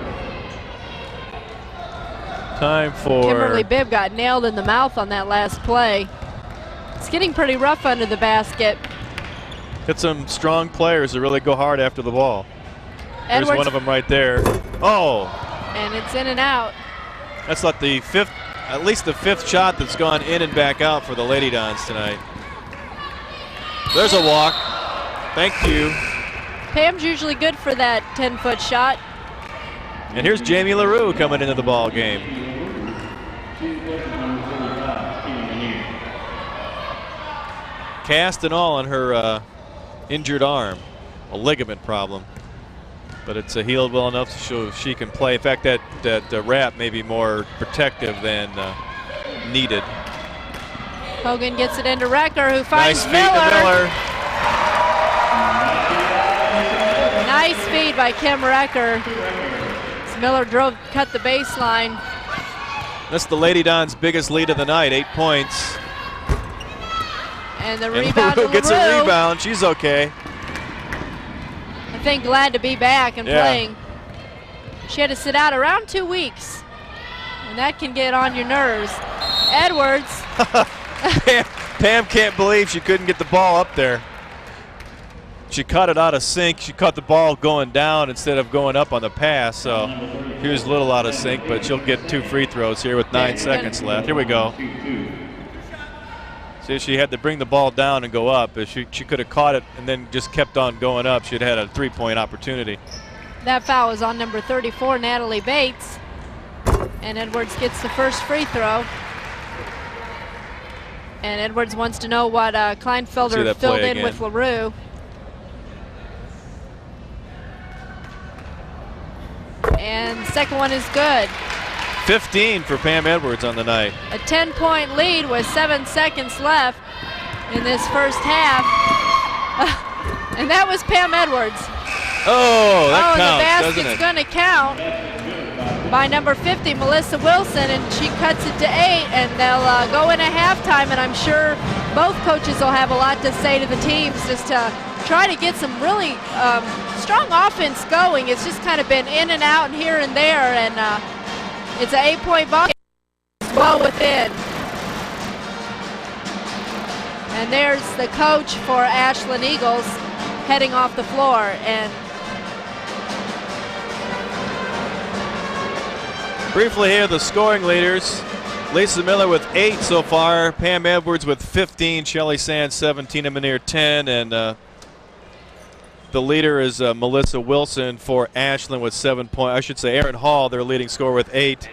Time for Kimberly Bibb got nailed in the mouth on that last play. It's getting pretty rough under the basket. Got some strong players that really go hard after the ball. Edwards, there's one of them right there. Oh! And it's in and out. That's like the fifth, at least the 5th shot that's gone in and back out for the Lady Dons tonight. There's a walk. Thank you. Pam's usually good for that 10-foot shot. And here's Jamie LaRue coming into the ball game. Cast and all on her injured arm, a ligament problem. But it's healed well enough so she can play. In fact, that wrap may be more protective than needed. Hogan gets it into Recker, who finds nice feed to Miller. Nice feed by Kim Recker. Miller cut the baseline. That's the Lady Dons' biggest lead of the night, 8 points. And the rebound to LaRue. Gets a rebound. She's okay. I think glad to be back and playing. She had to sit out around 2 weeks, and that can get on your nerves. Edwards. Pam can't believe she couldn't get the ball up there. She caught it out of sync. She caught the ball going down instead of going up on the pass, so she was a little out of sync, but she'll get 2 free throws here with 9 seconds left. Here we go. See, she had to bring the ball down and go up. If she could have caught it and then just kept on going up, she'd had a 3-point opportunity. That foul was on number 34, Natalie Bates. And Edwards gets the first free throw. And Edwards wants to know what Kleinfelder filled in with LaRue. And the second one is good. 15 for Pam Edwards on the night. A 10-point lead with 7 seconds left in this first half. And that was Pam Edwards. Oh, that And counts, the basket's going to count by number 50, Melissa Wilson, and she cuts it to 8, and they'll go in at halftime, and I'm sure both coaches will have a lot to say to the teams just to try to get some really strong offense going. It's just kind of been in and out and here and there, and it's an 8-point ball game, well within. And there's the coach for Ashland Eagles heading off the floor. And Briefly here, the scoring leaders. Lisa Miller with 8 so far, Pam Edwards with 15, Shelley Sands 17, Aminir 10, and the leader is Melissa Wilson for Ashland with 7 points. I should say Erin Hall, their leading scorer, with 8,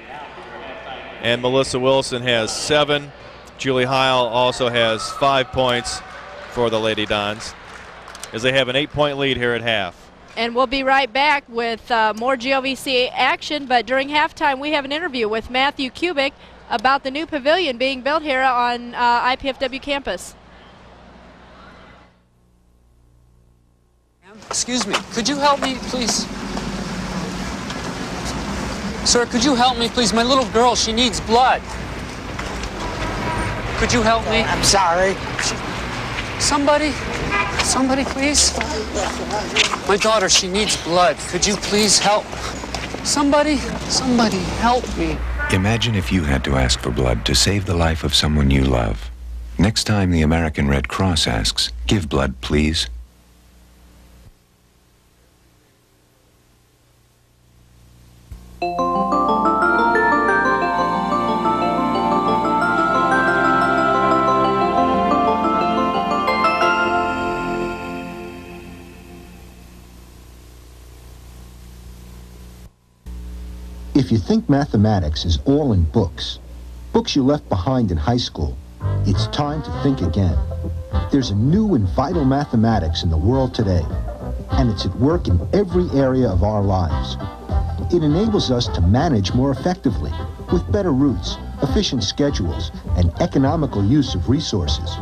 and Melissa Wilson has 7. Julie Heil also has 5 points for the Lady Dons, as they have an 8-point lead here at half. And we'll be right back with more GLVC action, but during halftime we have an interview with Matthew Kubik about the new pavilion being built here on IPFW campus. Excuse me, could you help me, please? Sir, could you help me, please? My little girl, she needs blood. Could you help me? I'm sorry. Somebody, please? My daughter, she needs blood. Could you please help? Somebody help me. Imagine if you had to ask for blood to save the life of someone you love. Next time the American Red Cross asks, give blood, please. If you think mathematics is all in books you left behind in high school, it's time to think again. There's a new and vital mathematics in the world today, and it's at work in every area of our lives. It enables us to manage more effectively, with better routes, efficient schedules, and economical use of resources.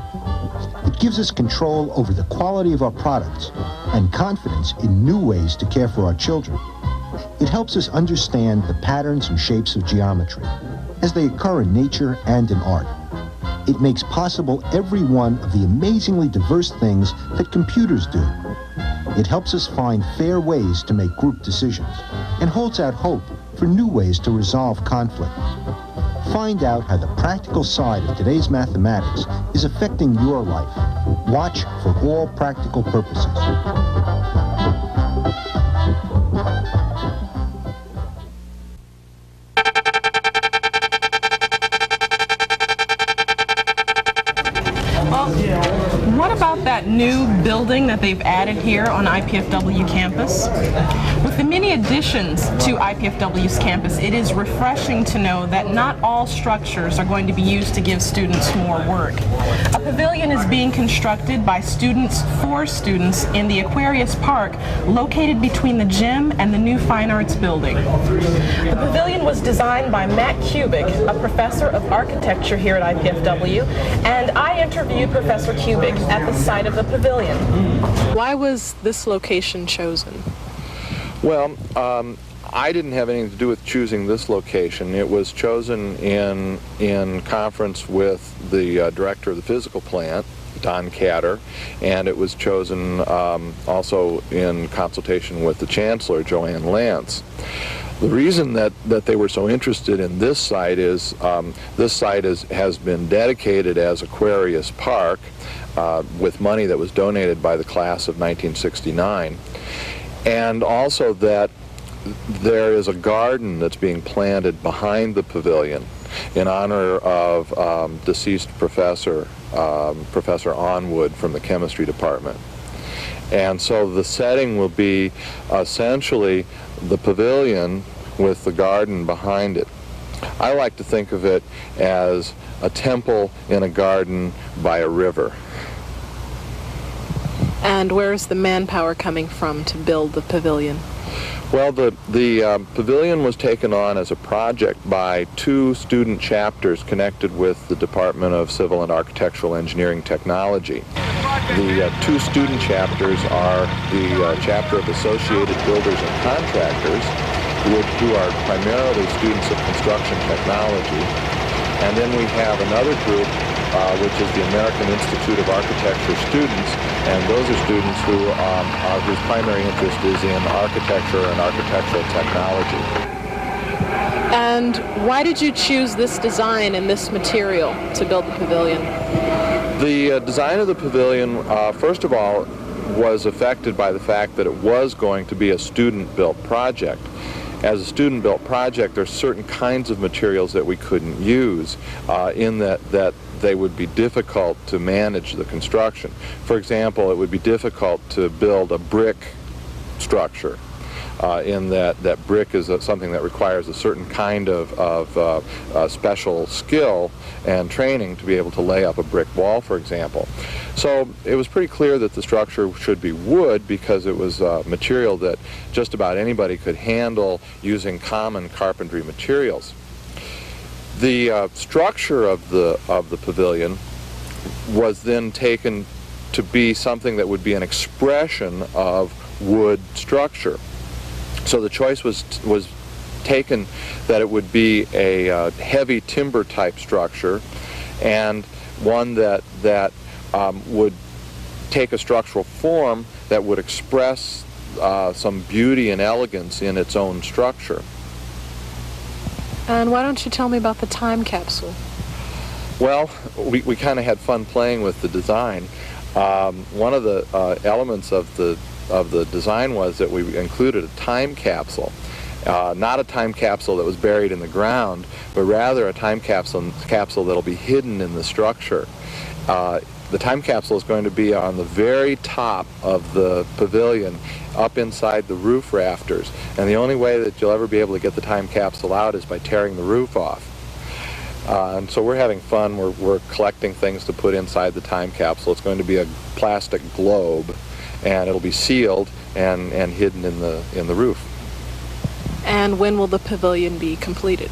It gives us control over the quality of our products and confidence in new ways to care for our children. It helps us understand the patterns and shapes of geometry as they occur in nature and in art. It makes possible every one of the amazingly diverse things that computers do. It helps us find fair ways to make group decisions and holds out hope for new ways to resolve conflict. Find out how the practical side of today's mathematics is affecting your life. Watch for All Practical Purposes. What about that new building that they've added here on IPFW campus? With the many additions to IPFW's campus, it is refreshing to know that not all structures are going to be used to give students more work. A pavilion is being constructed by students for students in the Aquarius Park, located between the gym and the new Fine Arts building. The pavilion was designed by Matt Kubik, a professor of architecture here at IPFW, and I interviewed Professor Kubik at the site of the pavilion. Why was this location chosen? Well, I didn't have anything to do with choosing this location. It was chosen in conference with the director of the physical plant, Don Catter, and it was chosen also in consultation with the chancellor, Joanne Lance. The reason that they were so interested in this site is this site has been dedicated as Aquarius Park with money that was donated by the class of 1969, and also that there is a garden that's being planted behind the pavilion in honor of deceased Professor Onwood from the chemistry department. And so the setting will be essentially the pavilion with the garden behind it. I like to think of it as a temple in a garden by a river. And where is the manpower coming from to build the pavilion? Well, the pavilion was taken on as a project by 2 student chapters connected with the Department of Civil and Architectural Engineering Technology. The 2 student chapters are the chapter of Associated Builders and Contractors, who are primarily students of construction technology. And then we have another group, which is the American Institute of Architecture students, and those are students whose primary interest is in architecture and architectural technology. And why did you choose this design and this material to build the pavilion? The design of the pavilion, first of all, was affected by the fact that it was going to be a student-built project. as a student-built project, there's certain kinds of materials that we couldn't use in that they would be difficult to manage the construction. For example, it would be difficult to build a brick structure. In that brick is something that requires a certain kind of special skill and training to be able to lay up a brick wall, for example. So it was pretty clear that the structure should be wood because it was material that just about anybody could handle using common carpentry materials. The structure of the pavilion was then taken to be something that would be an expression of wood structure. So the choice was taken that it would be a heavy timber type structure, and one that would take a structural form that would express some beauty and elegance in its own structure. And why don't you tell me about the time capsule? Well, we kind of had fun playing with the design. One of the elements of the design was that we included a time capsule. Not a time capsule that was buried in the ground, but rather a time capsule that'll be hidden in the structure. The time capsule is going to be on the very top of the pavilion, up inside the roof rafters. And the only way that you'll ever be able to get the time capsule out is by tearing the roof off. And so we're having fun. We're collecting things to put inside the time capsule. It's going to be a plastic globe, and it'll be sealed and hidden in the roof. And when will the pavilion be completed?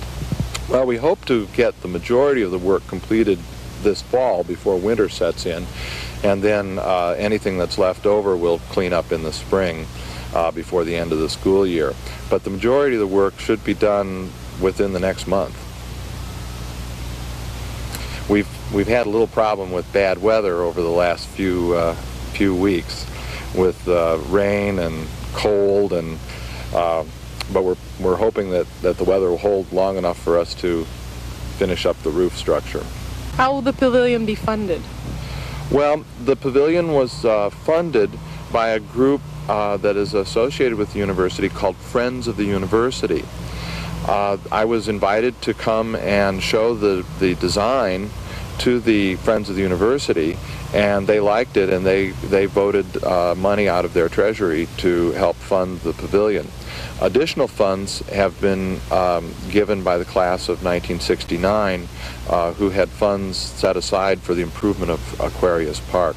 Well, we hope to get the majority of the work completed this fall before winter sets in, and then anything that's left over we'll clean up in the spring before the end of the school year. But the majority of the work should be done within the next month. We've had a little problem with bad weather over the last few weeks, with rain and cold, and but we're hoping that the weather will hold long enough for us to finish up the roof structure. How will the pavilion be funded? Well, the pavilion was funded by a group that is associated with the university called Friends of the University. I was invited to come and show the design to the Friends of the University, and they liked it, and they voted money out of their treasury to help fund the pavilion. Additional funds have been given by the class of 1969 who had funds set aside for the improvement of Aquarius Park.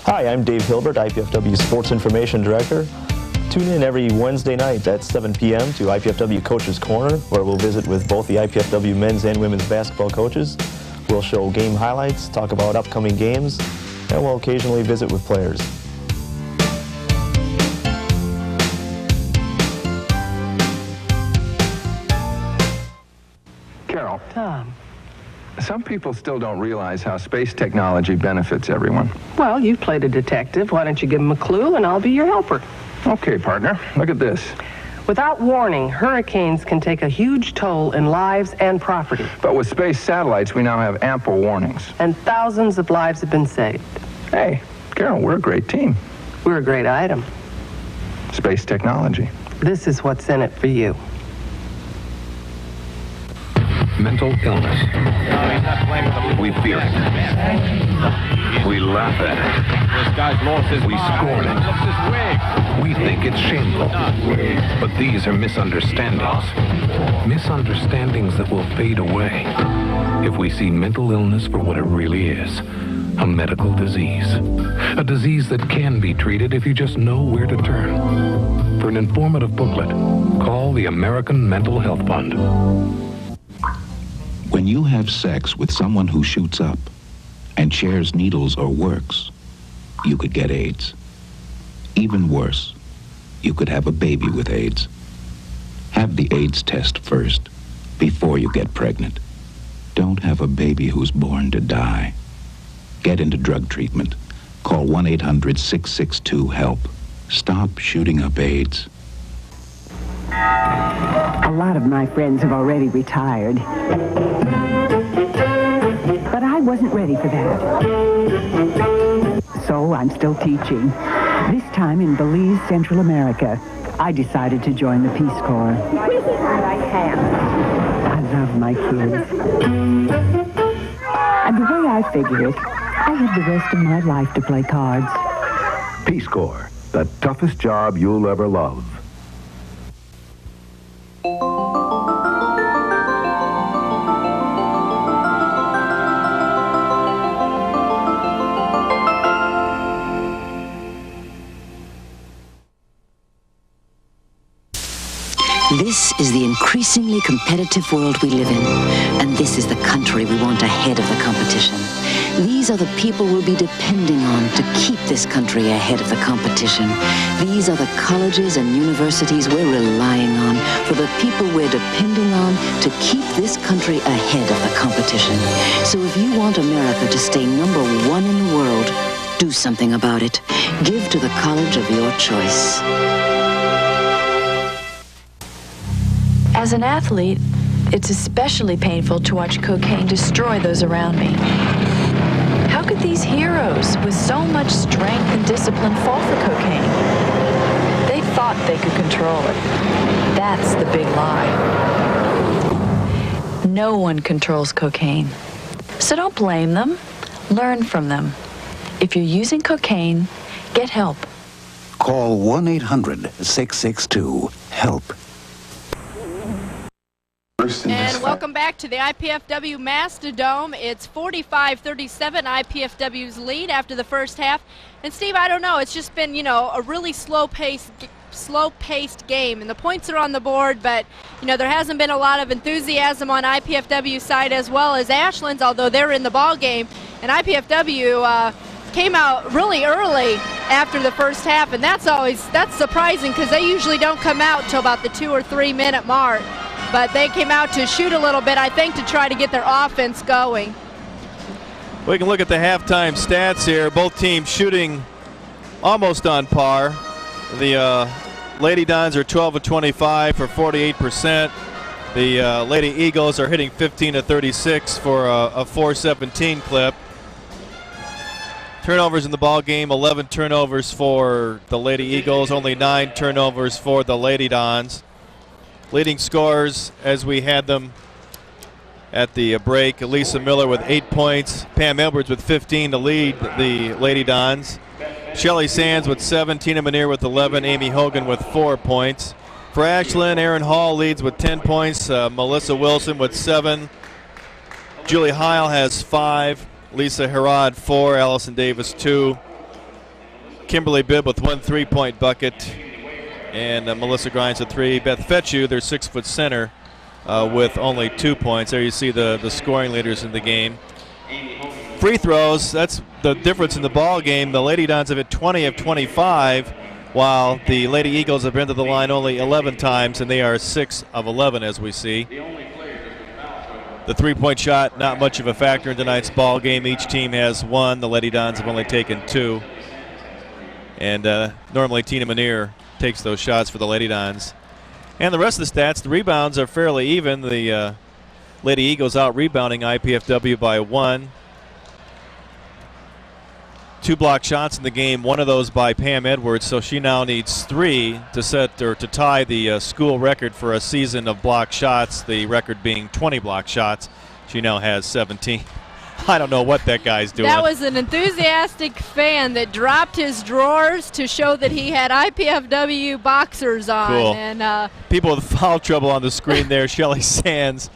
Hi, I'm Dave Hilbert, IPFW Sports Information Director. Tune in every Wednesday night at 7 p.m. to IPFW Coach's Corner, where we'll visit with both the IPFW men's and women's basketball coaches. We'll show game highlights, talk about upcoming games, and we'll occasionally visit with players. Carol. Tom. Some people still don't realize how space technology benefits everyone. Well, you've played a detective. Why don't you give him a clue and I'll be your helper. Okay, partner. Look at this. Without warning, hurricanes can take a huge toll in lives and property. But with space satellites, we now have ample warnings. And thousands of lives have been saved. Hey, Carol, we're a great team. We're a great item. Space technology. This is what's in it for you. Mental illness. We fear it. We laugh at it. This guy's lost his We scorn it. We think it's shameful. But these are misunderstandings. Misunderstandings that will fade away if we see mental illness for what it really is. a medical disease. A disease that can be treated if you just know where to turn. For an informative booklet, call the American Mental Health Fund. When you have sex with someone who shoots up and shares needles or works, you could get AIDS. Even worse, you could have a baby with AIDS. Have the AIDS test first, before you get pregnant. Don't have a baby who's born to die. Get into drug treatment. Call 1-800-662-HELP. Stop shooting up AIDS. A lot of my friends have already retired. But I wasn't ready for that. So I'm still teaching. This time in Belize, Central America. I decided to join the Peace Corps. I love my kids. And the way I figure it, I have the rest of my life to play cards. Peace Corps, the toughest job you'll ever love. This is the increasingly competitive world we live in, and this is the country we want ahead of the competition. These are the people we'll be depending on to keep this country ahead of the competition. These are the colleges and universities we're relying on for the people we're depending on to keep this country ahead of the competition. So if you want America to stay number one in the world, do something about it. Give to the college of your choice. As an athlete, it's especially painful to watch cocaine destroy those around me. How could these heroes with so much strength and discipline fall for cocaine? They thought they could control it. That's the big lie. No one controls cocaine. So don't blame them. Learn from them. If you're using cocaine, get help. Call 1-800-662-HELP. And welcome back to the IPFW Mastodome. It's 45-37, IPFW's lead after the first half. And Steve, I don't know, it's just been, you know, a really slow-paced game, and the points are on the board, but, you know, there hasn't been a lot of enthusiasm on IPFW's side as well as Ashland's, although they're in the ball game. And IPFW came out really early after the first half, and that's surprising because they usually don't come out till about the 2 or 3 minute mark. But they came out to shoot a little bit, I think, to try to get their offense going. We can look at the halftime stats here. Both teams shooting almost on par. The Lady Dons are 12 of 25 for 48%. The Lady Eagles are hitting 15 of 36 for a 417 clip. Turnovers in the ball game, 11 turnovers for the Lady Eagles, only 9 turnovers for the Lady Dons. Leading scorers as we had them at the break, Lisa Miller with 8 points, Pam Edwards with 15 to lead the Lady Dons. Shelly Sands with 7, Tina Manier with 11, Amy Hogan with 4 points. For Ashland, Erin Hall leads with 10 points, Melissa Wilson with 7. Julie Heil has 5, Lisa Herod 4, Allison Davis 2. Kimberly Bibb with 1 3-point bucket. And Melissa Grimes at 3. Beth Fetchu, their 6-foot center, with only 2 points. There you see the scoring leaders in the game. Free throws, that's the difference in the ball game. The Lady Dons have hit 20 of 25, while the Lady Eagles have been to the line only 11 times, and they are 6 of 11 as we see. The 3-point shot, not much of a factor in tonight's ball game. Each team has 1. The Lady Dons have only taken 2. And normally Tina Manier takes those shots for the Lady Dons. And the rest of the stats, the rebounds are fairly even. The Lady Eagles out rebounding IPFW by 1. 2 block shots in the game, one of those by Pam Edwards, so she now needs 3 to set or to tie the school record for a season of block shots, the record being 20 block shots. She now has 17. I don't know what that guy's doing. That was an enthusiastic fan that dropped his drawers to show that he had IPFW boxers on. Cool. And people with foul trouble on the screen there. Shelly Sands.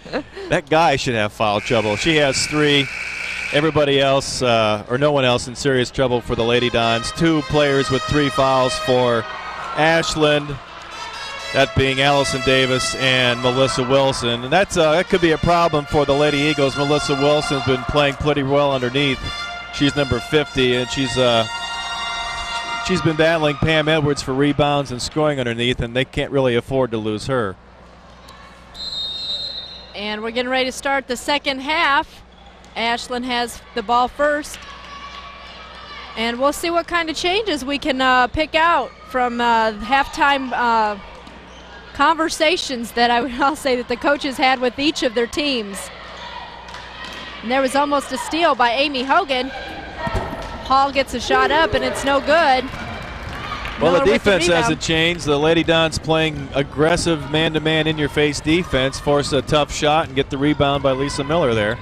That guy should have foul trouble. She has 3. everybody else, or no one else in serious trouble for the Lady Dons. 2 players with 3 fouls for Ashland, that being Allison Davis and Melissa Wilson. And that could be a problem for the Lady Eagles. Melissa Wilson's been playing pretty well underneath. She's number 50, and she's been battling Pam Edwards for rebounds and scoring underneath, and they can't really afford to lose her. And we're getting ready to start the second half. Ashland has the ball first. And we'll see what kind of changes we can pick out from halftime conversations that I'll say that the coaches had with each of their teams. And there was almost a steal by Amy Hogan. Hall gets a shot up, and it's no good. Well, Miller the defense with hasn't changed. The Lady Dons playing aggressive man-to-man in-your-face defense, force a tough shot and get the rebound by Lisa Miller there.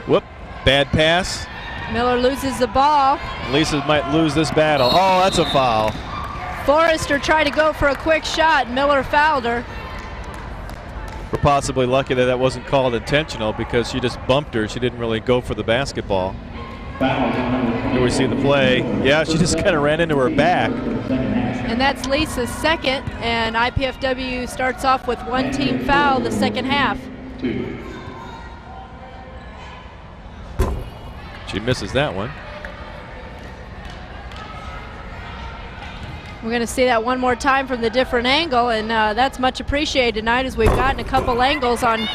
Whoop, bad pass. Miller loses the ball. Lisa might lose this battle. Oh, that's a foul. Forrester tried to go for a quick shot. Miller fouled her. We're possibly lucky that wasn't called intentional because she just bumped her. She didn't really go for the basketball. Here we see the play. Yeah, she just kind of ran into her back. And that's Lisa's second, and IPFW starts off with 1 team foul the second half. She misses that one. We're going to see that one more time from the different angle, and that's much appreciated tonight as we've gotten a couple angles on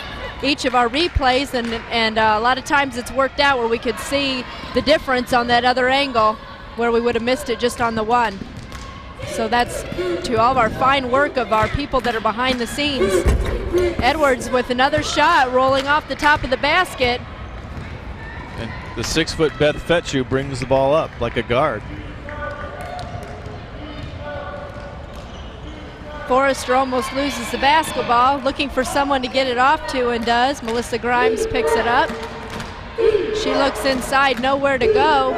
each of our replays, and a lot of times it's worked out where we could see the difference on that other angle where we would have missed it just on the one. So that's to all of our fine work of our people that are behind the scenes. Edwards with another shot rolling off the top of the basket. And the 6-foot Beth Fetchu brings the ball up like a guard. Forrester almost loses the basketball, looking for someone to get it off to, and does. Melissa Grimes picks it up. She looks inside, nowhere to go.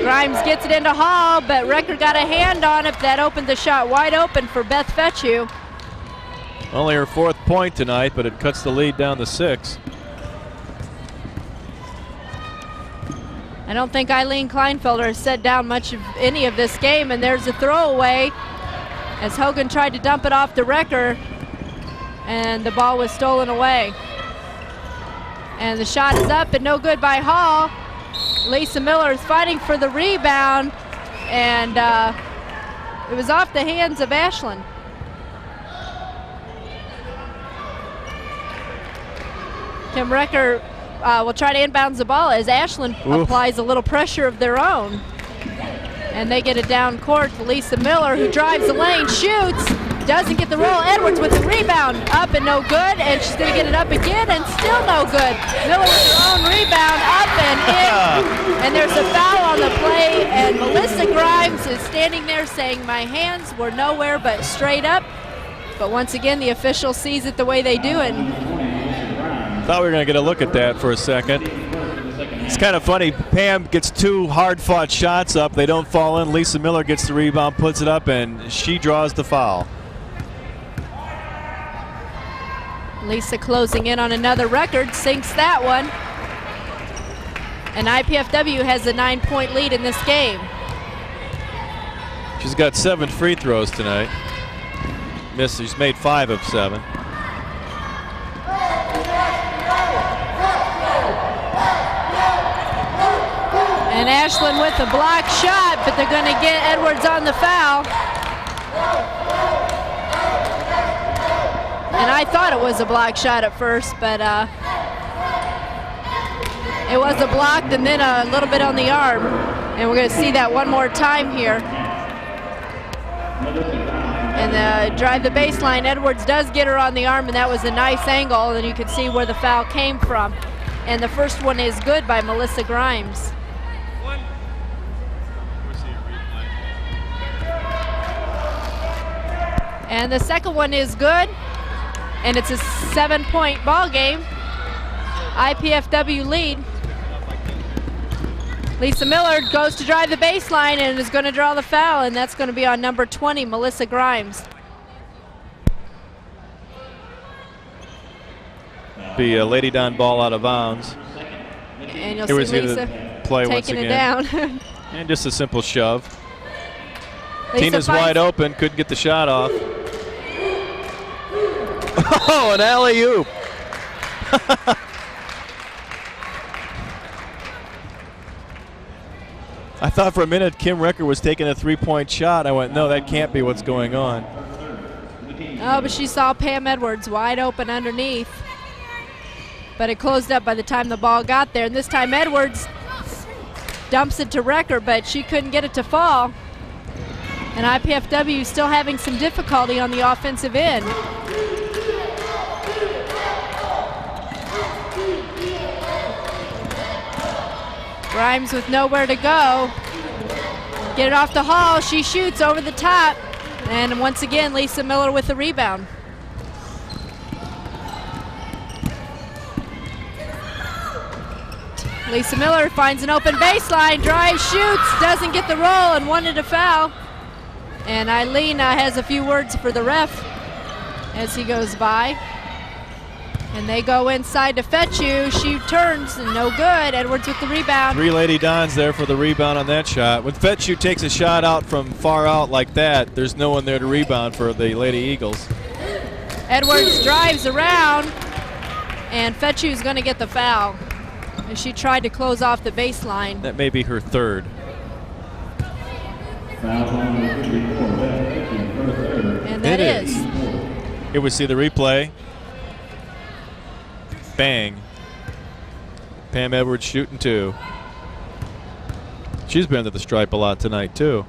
Grimes gets it into Hall, but Recker got a hand on it. That opened the shot wide open for Beth Fetchu. Only her 4th point tonight, but it cuts the lead down to 6. I don't think Eileen Kleinfelder has set down much of any of this game, and there's a throwaway as Hogan tried to dump it off to Recker, and the ball was stolen away. And the shot is up and no good by Hall. Lisa Miller is fighting for the rebound, and it was off the hands of Ashland. Kim Recker will try to inbounds the ball as Ashland applies a little pressure of their own. And they get it down court to Lisa Miller, who drives the lane, shoots, doesn't get the roll. Edwards with the rebound, up and no good, and she's going to get it up again and still no good. Miller with her own rebound, up and in, and there's a foul on the play, and Melissa Grimes is standing there saying, my hands were nowhere but straight up. But once again, the official sees it the way they do, and thought we were going to get a look at that for a second. It's kind of funny. Pam gets 2 hard-fought shots up. They don't fall in. Lisa Miller gets the rebound, puts it up, and she draws the foul. Lisa closing in on another record, sinks that one. And IPFW has a 9-point lead in this game. She's got 7 free throws tonight. She's made 5 of 7. And Ashland with a block shot, but they're going to get Edwards on the foul. And I thought it was a block shot at first, but it was a block and then a little bit on the arm. And we're going to see that one more time here. And drive the baseline. Edwards does get her on the arm, and that was a nice angle, and you can see where the foul came from. And the first one is good by Melissa Grimes. And the second one is good, and it's a 7-point ball game. IPFW lead. Lisa Miller goes to drive the baseline and is going to draw the foul, and that's going to be on number 20, Melissa Grimes. Be a Lady Don ball out of bounds. And you'll Here see we see Lisa the play once taking again. it down. And just a simple shove. Lisa Tina's finds wide open, couldn't get the shot off. Oh, an alley-oop. I thought for a minute Kim Recker was taking a three-point shot. I went, no, that can't be what's going on. Oh, but she saw Pam Edwards wide open underneath. But it closed up by the time the ball got there. And this time Edwards dumps it to Recker, but she couldn't get it to fall. And IPFW still having some difficulty on the offensive end. Grimes with nowhere to go. Get it off the Hall. She shoots over the top. And once again, Lisa Miller with the rebound. Lisa Miller finds an open baseline, drives, shoots, doesn't get the roll, and wanted a foul. And Eileen has a few words for the ref as he goes by. And they go inside to Fetchu. She turns, and no good. Edwards with the rebound. 3 Lady Dons there for the rebound on that shot. When Fetchu takes a shot out from far out like that, there's no one there to rebound for the Lady Eagles. Edwards drives around, and Fetchu's going to get the foul. And she tried to close off the baseline. That may be her third. And that is. Here we see the replay. Bang. Pam Edwards shooting 2. She's been to the stripe a lot tonight too.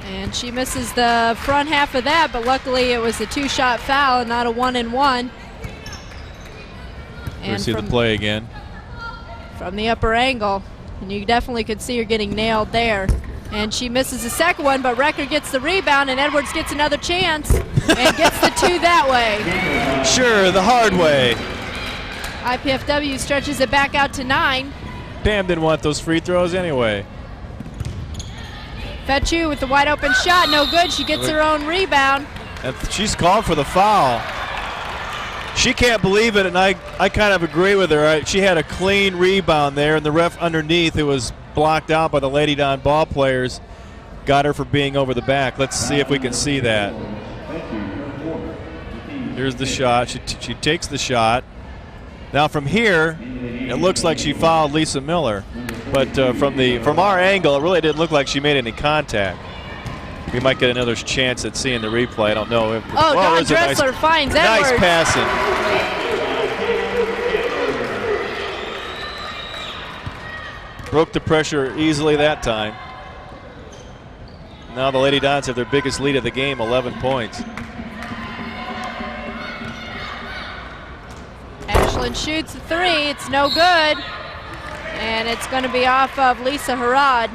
And she misses the front half of that, but luckily it was a 2-shot foul and not a 1-and-1. We see the play again. From the upper angle. And you definitely could see her getting nailed there. And she misses the second one, but Recker gets the rebound, and Edwards gets another chance and gets the 2 that way. Sure, the hard way. IPFW stretches it back out to 9. Pam didn't want those free throws anyway. Fetchu with the wide open shot, no good. She gets her own rebound. And she's called for the foul. She can't believe it, and I kind of agree with her. She had a clean rebound there, and the ref underneath, who was blocked out by the Lady Don ball players, got her for being over the back. Let's see if we can see that. Here's the shot. She takes the shot. Now from here, it looks like she fouled Lisa Miller, but from our angle, it really didn't look like she made any contact. We might get another chance at seeing the replay. I don't know. Don Dressler finds Edwards. Nice passing. Broke the pressure easily that time. Now the Lady Dons have their biggest lead of the game, 11 points. Ashland shoots a 3. It's no good. And it's going to be off of Lisa Harrod,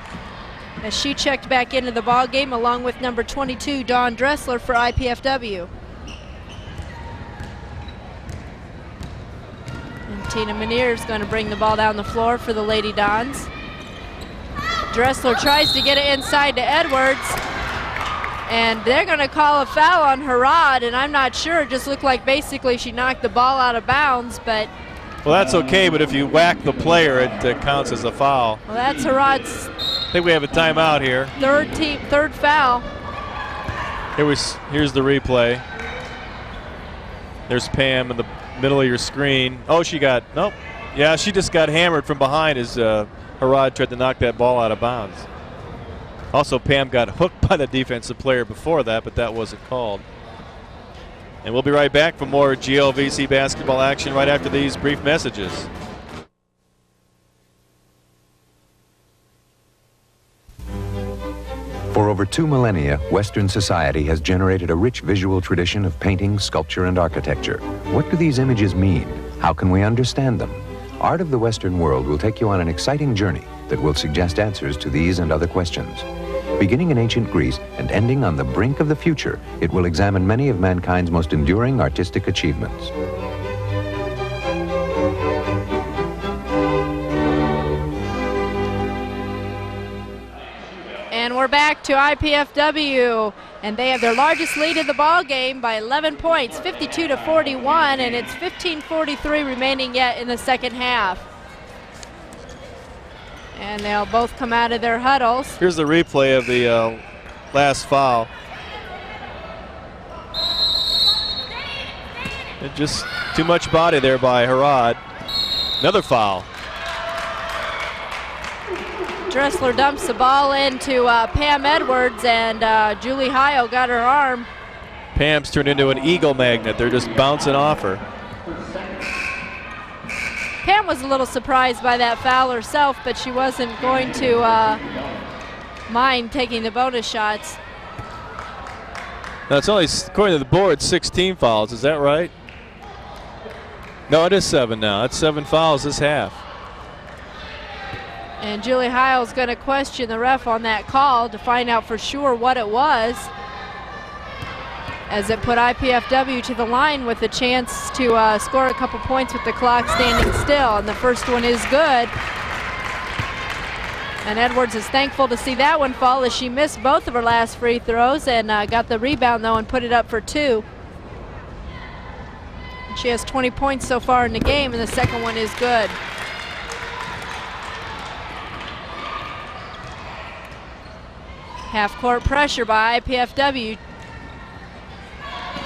as she checked back into the ball game along with number 22, Dawn Dressler, for IPFW. And Tina Manier is going to bring the ball down the floor for the Lady Dons. Dressler tries to get it inside to Edwards, and they're going to call a foul on Harrod, and I'm not sure. It just looked like basically she knocked the ball out of bounds, but... Well, that's okay, but if you whack the player, it counts as a foul. Well, that's Harrod's... I think we have a timeout here. Third foul. Here's the replay. There's Pam in the middle of your screen. Oh, nope. Yeah, she just got hammered from behind as Harrod tried to knock that ball out of bounds. Also, Pam got hooked by the defensive player before that, but that wasn't called. And we'll be right back for more GLVC basketball action right after these brief messages. For over 2 millennia, Western society has generated a rich visual tradition of painting, sculpture, and architecture. What do these images mean? How can we understand them? Art of the Western world will take you on an exciting journey that will suggest answers to these and other questions. Beginning in ancient Greece and ending on the brink of the future, it will examine many of mankind's most enduring artistic achievements. And we're we're back to IPFW, and they have their largest lead in the ball game by 11 points, 52-41, and it's 15:43 remaining yet in the second half. And they'll both come out of their huddles. Here's the replay of the last foul. And just too much body there by Harad. Another foul. Dressler dumps the ball into Pam Edwards, and Julie Heil got her arm. Pam's turned into an eagle magnet. They're just bouncing off her. Pam was a little surprised by that foul herself, but she wasn't going to mind taking the bonus shots. Now it's only, according to the board, 16 fouls. Is that right? No, it is 7 now. It's 7 fouls this half. And Julie Heil's going to question the ref on that call to find out for sure what it was, as it put IPFW to the line with a chance to score a couple points with the clock standing still, and the first one is good. And Edwards is thankful to see that one fall, as she missed both of her last free throws and got the rebound though and put it up for 2. She has 20 points so far in the game, and the second one is good. Half-court pressure by IPFW,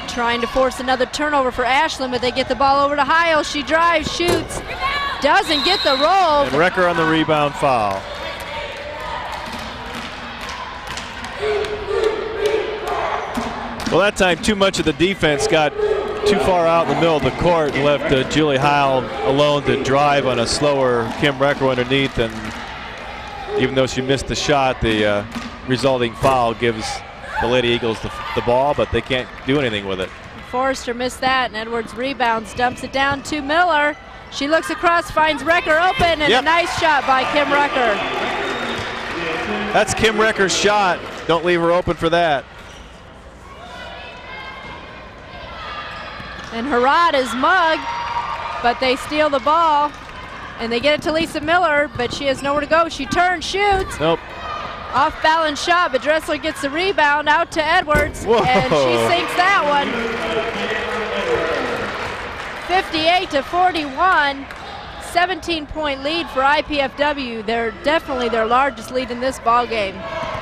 trying to force another turnover for Ashland, but they get the ball over to Heil. She drives, shoots, doesn't get the roll. And Recker on the rebound foul. Well, that time too much of the defense got too far out in the middle of the court and left Julie Heil alone to drive on a slower Kim Recker underneath, and even though she missed the shot, the resulting foul gives the Lady Eagles the ball, but they can't do anything with it. Forrester missed that, and Edwards rebounds, dumps it down to Miller. She looks across, finds Recker open, and a nice shot by Kim Recker. That's Kim Recker's shot. Don't leave her open for that. And Harad is mugged, but they steal the ball, and they get it to Lisa Miller, but she has nowhere to go. She turns, shoots. Nope. Off balance shot, but Dressler gets the rebound out to Edwards. Whoa. And she sinks that one. 58-41, 17-point lead for IPFW. They're definitely their largest lead in this ball game.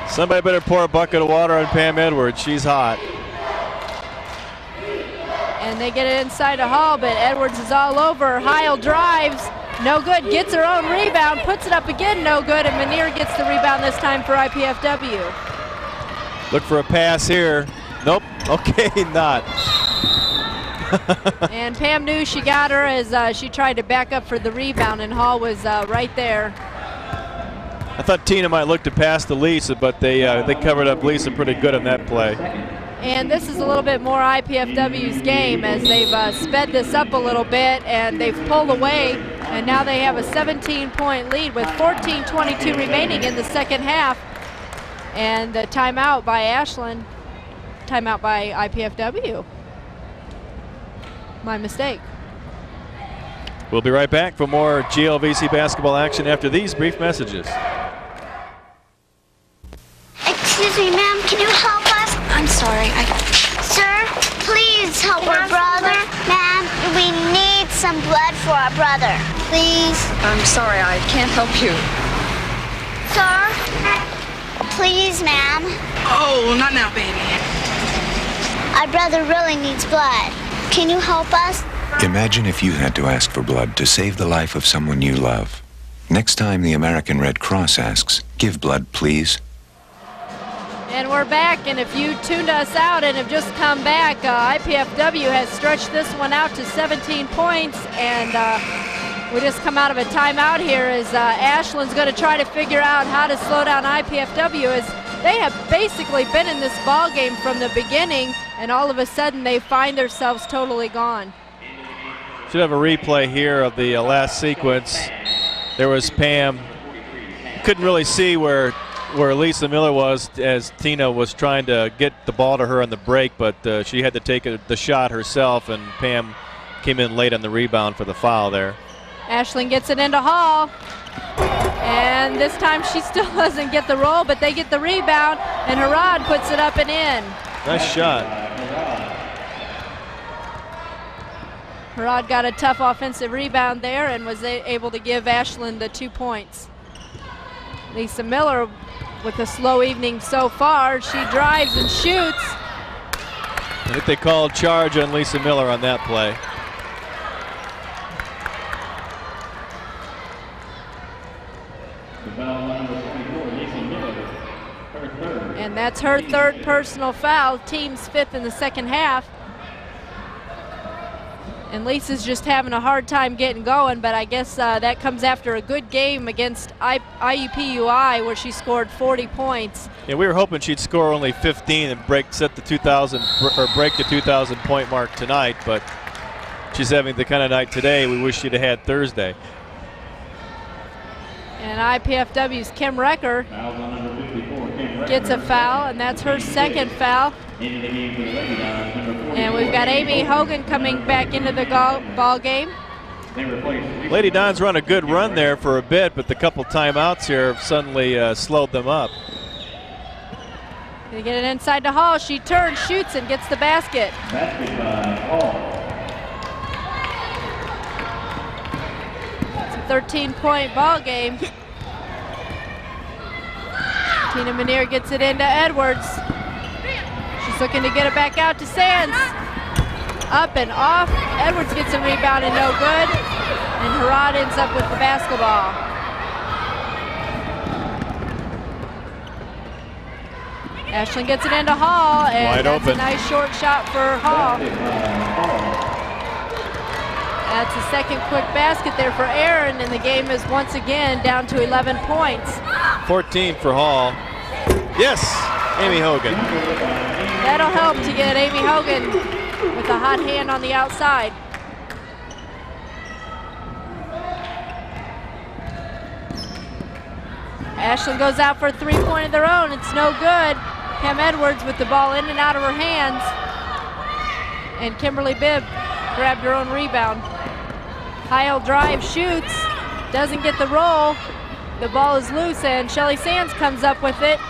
Somebody better pour a bucket of water on Pam Edwards. She's hot. And they get it inside a Hall, but Edwards is all over. Heil drives. No good, gets her own rebound, puts it up again, no good, and Manier gets the rebound this time for IPFW. Look for a pass here. Nope, okay, not. And Pam knew she got her as she tried to back up for the rebound, and Hall was right there. I thought Tina might look to pass to Lisa, but they covered up Lisa pretty good on that play. And this is a little bit more IPFW's game, as they've sped this up a little bit, and they've pulled away, and now they have a 17-point lead with 14:22 remaining in the second half. And the timeout by Ashland, timeout by IPFW. My mistake. We'll be right back for more GLVC basketball action after these brief messages. Excuse me, ma'am, can you help us? I'm sorry, Sir, please help our brother. Ma'am, we need some blood for our brother. Please. I'm sorry, I can't help you. Sir? Please, ma'am. Oh, not now, baby. Our brother really needs blood. Can you help us? Imagine if you had to ask for blood to save the life of someone you love. Next time the American Red Cross asks, give blood, please. And we're back, and if you tuned us out and have just come back, IPFW has stretched this one out to 17 points, and we just come out of a timeout here as Ashland's going to try to figure out how to slow down IPFW, as they have basically been in this ball game from the beginning, and all of a sudden they find themselves totally gone. Should have a replay here of the last sequence. There was Pam. Couldn't really see where Lisa Miller was as Tina was trying to get the ball to her on the break, but she had to take the shot herself, and Pam came in late on the rebound for the foul there. Ashland gets it into Hall. And this time she still doesn't get the roll, but they get the rebound, and Harad puts it up and in. Nice shot. Harad got a tough offensive rebound there and was able to give Ashland the 2 points. Lisa Miller with a slow evening so far. She drives and shoots. I think they called charge on Lisa Miller on that play. And that's her third personal foul, team's fifth in the second half. And Lisa's just having a hard time getting going, but I guess that comes after a good game against IUPUI where she scored 40 points. Yeah, we were hoping she'd score only 15 and break the 2,000 point mark tonight, but she's having the kind of night today we wish she'd have had Thursday. And IPFW's Kim Recker gets a foul, and that's her second foul. And we've got Amy Hogan coming back into the ball game. Lady Dons run a good run there for a bit, but the couple timeouts here have suddenly slowed them up. They get it inside to Hall. She turns, shoots, and gets the basket. It's a 13-point ball game. Tina Manier gets it into Edwards. She's looking to get it back out to Sands. Up and off. Edwards gets a rebound and no good. And Harad ends up with the basketball. Ashland gets it into Hall, and wide that's open. A nice short shot for Hall. That's a second quick basket there for Aaron, and the game is once again down to 11 points. 14 for Hall. Yes, Amy Hogan. That'll help to get Amy Hogan with a hot hand on the outside. Ashland goes out for a three-point of their own. It's no good. Pam Edwards with the ball in and out of her hands. And Kimberly Bibb grabbed her own rebound. Heil drive, shoots, doesn't get the roll. The ball is loose, and Shelly Sands comes up with it.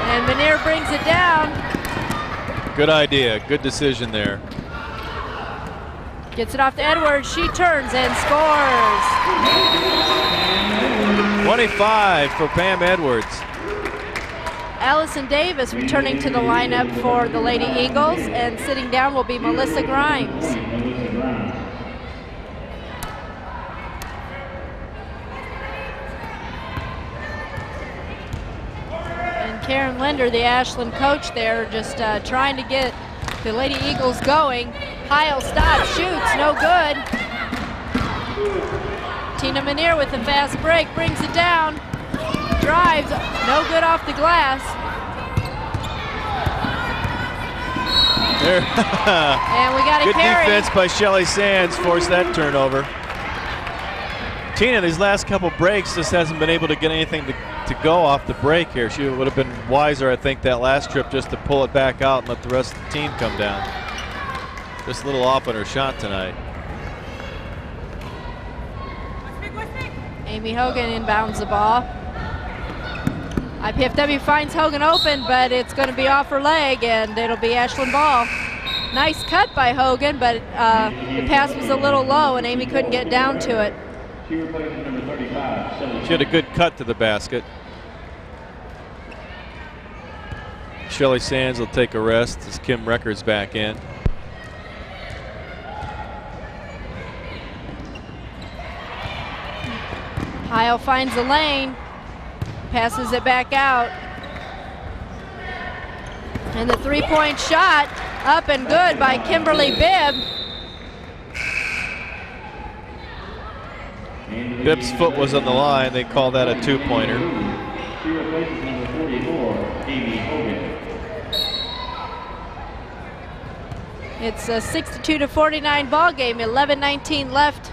And Manier brings it down. Good idea, good decision there. Gets it off to Edwards, she turns and scores. 25 for Pam Edwards. Allison Davis returning to the lineup for the Lady Eagles, and sitting down will be Melissa Grimes. And Karen Linder, the Ashland coach there, just trying to get the Lady Eagles going. Heil stops, shoots, no good. Tina Manier with a fast break, brings it down, drives, no good off the glass. There. And we got a good carry. defense by Shelly Sands, forced that turnover. Tina, these last couple breaks, just hasn't been able to get anything to go off the break here. She would have been wiser, I think, that last trip just to pull it back out and let the rest of the team come down. Just a little off on her shot tonight. Amy Hogan inbounds the ball. IPFW finds Hogan open, but it's going to be off her leg, and it'll be Ashland ball. Nice cut by Hogan, but the pass was a little low, and Amy couldn't get down to it. She had a good cut to the basket. Shelly Sands will take a rest as Kim Recker's back in. Heil finds the lane, passes it back out. And the three-point shot up and good by Kimberly Bibb. Bibb's foot was on the line. They call that a two-pointer. She replaces number 44, Amy Hogan. It's a 62-49 ball game, 11:19 left.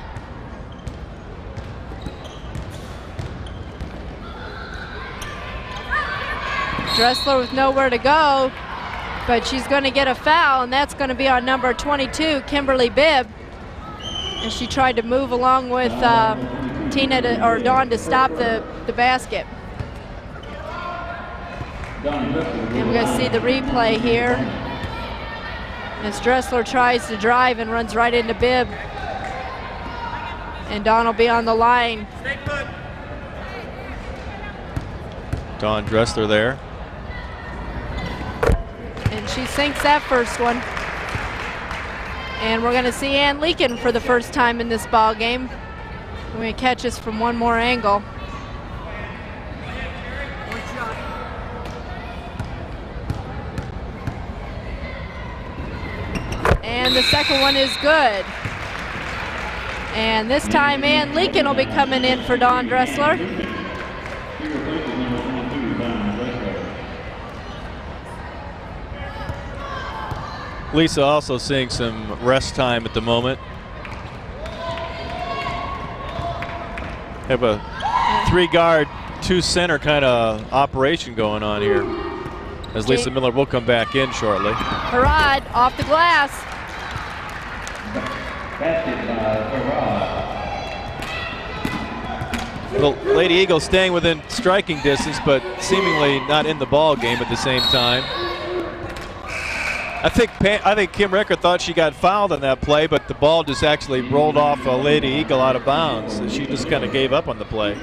Dressler with nowhere to go, but she's going to get a foul, and that's going to be on number 22, Kimberly Bibb. And she tried to move along with or Dawn to stop the basket. And we're going to see the replay here as Dressler tries to drive and runs right into Bibb. And Dawn will be on the line. Dawn Dressler there. And she sinks that first one. And we're going to see Ann Leakin for the first time in this ball game. We're going to catch us from one more angle. And the second one is good. And this time Ann Leakin will be coming in for Dawn Dressler. Lisa also seeing some rest time at the moment. Have a 3-guard, 2-center kind of operation going on here, as Lisa Miller will come back in shortly. Harrod off the glass. The Lady Eagles staying within striking distance, but seemingly not in the ball game at the same time. I think Kim Ricker thought she got fouled on that play, but the ball just actually rolled off a Lady Eagle out of bounds. So she just kind of gave up on the play.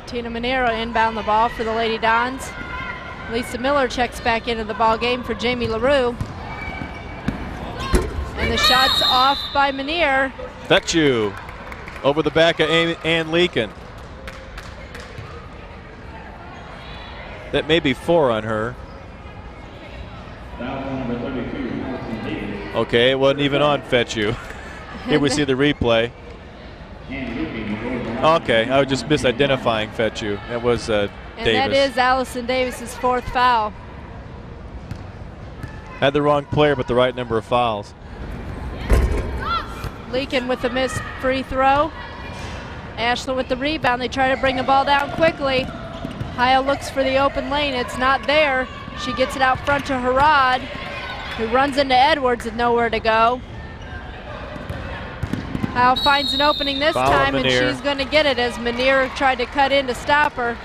Tina Manero inbound the ball for the Lady Dons. Lisa Miller checks back into the ball game for Jamie LaRue. And the shot's off by Manier. Fetchu over the back of Ann Leakin. That may be 4 on her. Okay, it wasn't even on Fetchu. Here we see the replay. Okay, I was just misidentifying Fetchu. That was Davis. And that is Allison Davis's 4th foul. Had the wrong player, but the right number of fouls. Leakin with the missed free throw. Ashland with the rebound. They try to bring the ball down quickly. Heil looks for the open lane. It's not there. She gets it out front to Harrod, who runs into Edwards with nowhere to go. Heil finds an opening this time, and she's going to get it as Manier tried to cut in to stop her.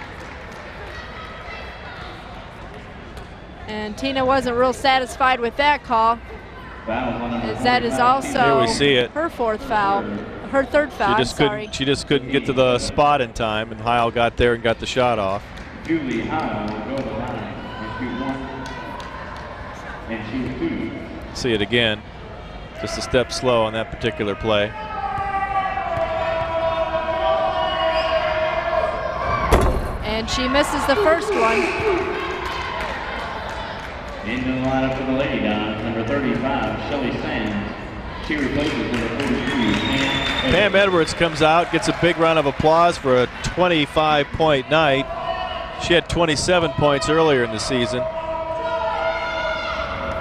And Tina wasn't real satisfied with that call, as that is also Here we see it. her 4th foul, her 3rd foul. She just couldn't get to the spot in time, and Heil got there and got the shot off. Julie Heil will go to the line and shoot 1 and shoot 2. See it again. Just a step slow on that particular play. And she misses the first one. Into the lineup for the Lady Dons, number 35, Shelly Sands. She replaces number 43, Pam Edwards comes out, gets a big round of applause for a 25-point night. She had 27 points earlier in the season.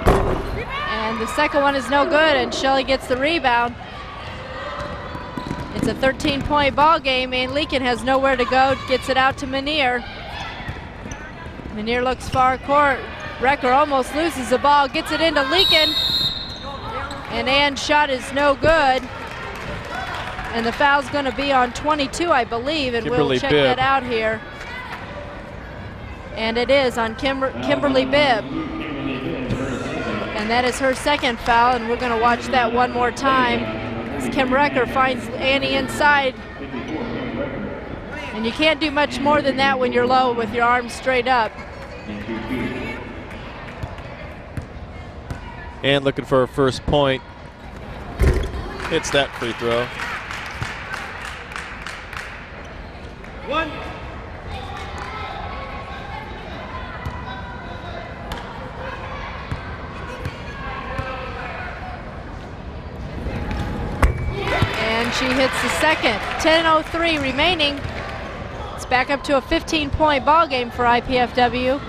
And the second one is no good, and Shelley gets the rebound. It's a 13-point ball game, and Leakin has nowhere to go, gets it out to Manier. Manier looks far court. Recker almost loses the ball, gets it into Leakin. And Ann's shot is no good. And the foul's going to be on 22, I believe, and we'll check that out here. And it is on Kimberly Bibb. And that is her 2nd foul, and we're going to watch that one more time as Kim Recker finds Annie inside. And you can't do much more than that when you're low with your arms straight up. And looking for her first point. Hits that free throw. 1. And she hits the second. 10:03 remaining. It's back up to a 15-point ball game for IPFW.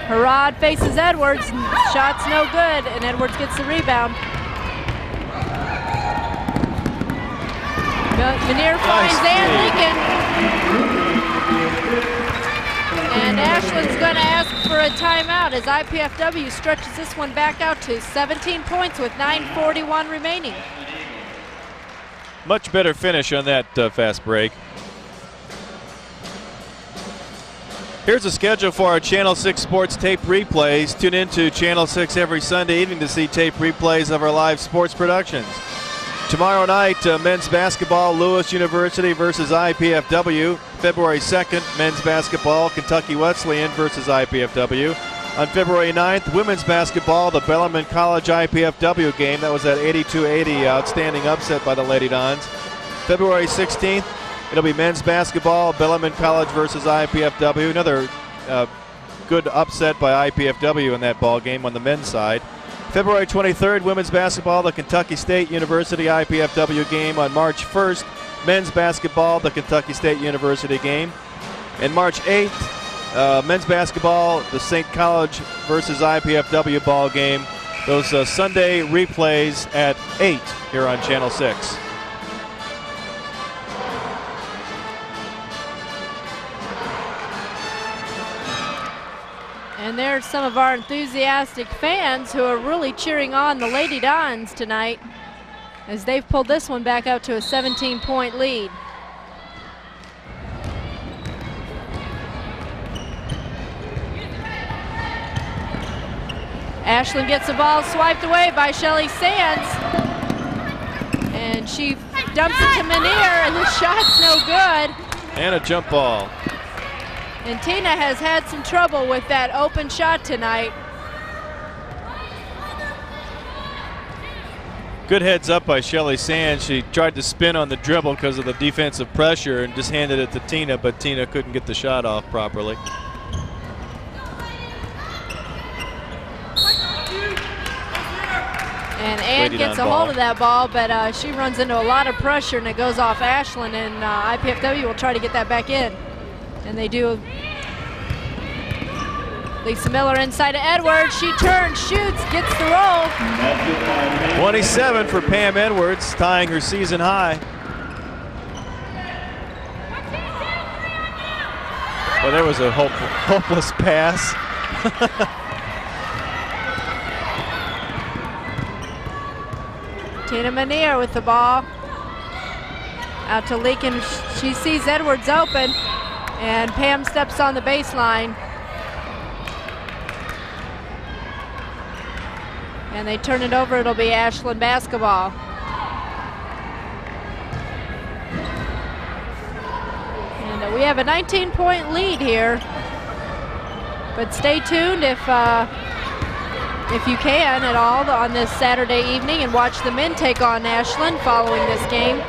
Harrod faces Edwards, shot's no good, and Edwards gets the rebound. Manier finds Ann Leakin. And Ashland's going to ask for a timeout as IPFW stretches this one back out to 17 points with 9:41 remaining. Much better finish on that fast break. Here's a schedule for our Channel 6 Sports tape replays. Tune in to Channel 6 every Sunday evening to see tape replays of our live sports productions. Tomorrow night, men's basketball, Lewis University versus IPFW. February 2nd, men's basketball, Kentucky Wesleyan versus IPFW. On February 9th, women's basketball, the Bellarmine College IPFW game. That was that 82-80 outstanding upset by the Lady Dons. February 16th, it'll be men's basketball, Bellarmine College versus IPFW. Another good upset by IPFW in that ball game on the men's side. February 23rd, women's basketball, the Kentucky State University IPFW game. On March 1st, men's basketball, the Kentucky State University game. And March 8th, men's basketball, the St. College versus IPFW ball game. Those Sunday replays at 8 here on Channel 6. And there's some of our enthusiastic fans who are really cheering on the Lady Dons tonight as they've pulled this one back out to a 17-point lead. Ashland gets the ball swiped away by Shelly Sands. And she dumps it to Manier, and the shot's no good. And a jump ball. And Tina has had some trouble with that open shot tonight. Good heads up by Shelly Sands. She tried to spin on the dribble because of the defensive pressure and just handed it to Tina, but Tina couldn't get the shot off properly. And Ann gets a hold of that ball, but she runs into a lot of pressure and it goes off Ashland, and IPFW will try to get that back in. And they do. Lisa Miller inside to Edwards. She turns, shoots, gets the roll. 27 for Pam Edwards, tying her season high. Well, there was a hopeless pass. Tina Manier with the ball. Out to Leakin. She sees Edwards open, and Pam steps on the baseline. And they turn it over. It'll be Ashland basketball. And we have a 19-point lead here. But stay tuned if you can at all on this Saturday evening and watch the men take on Ashland following this game.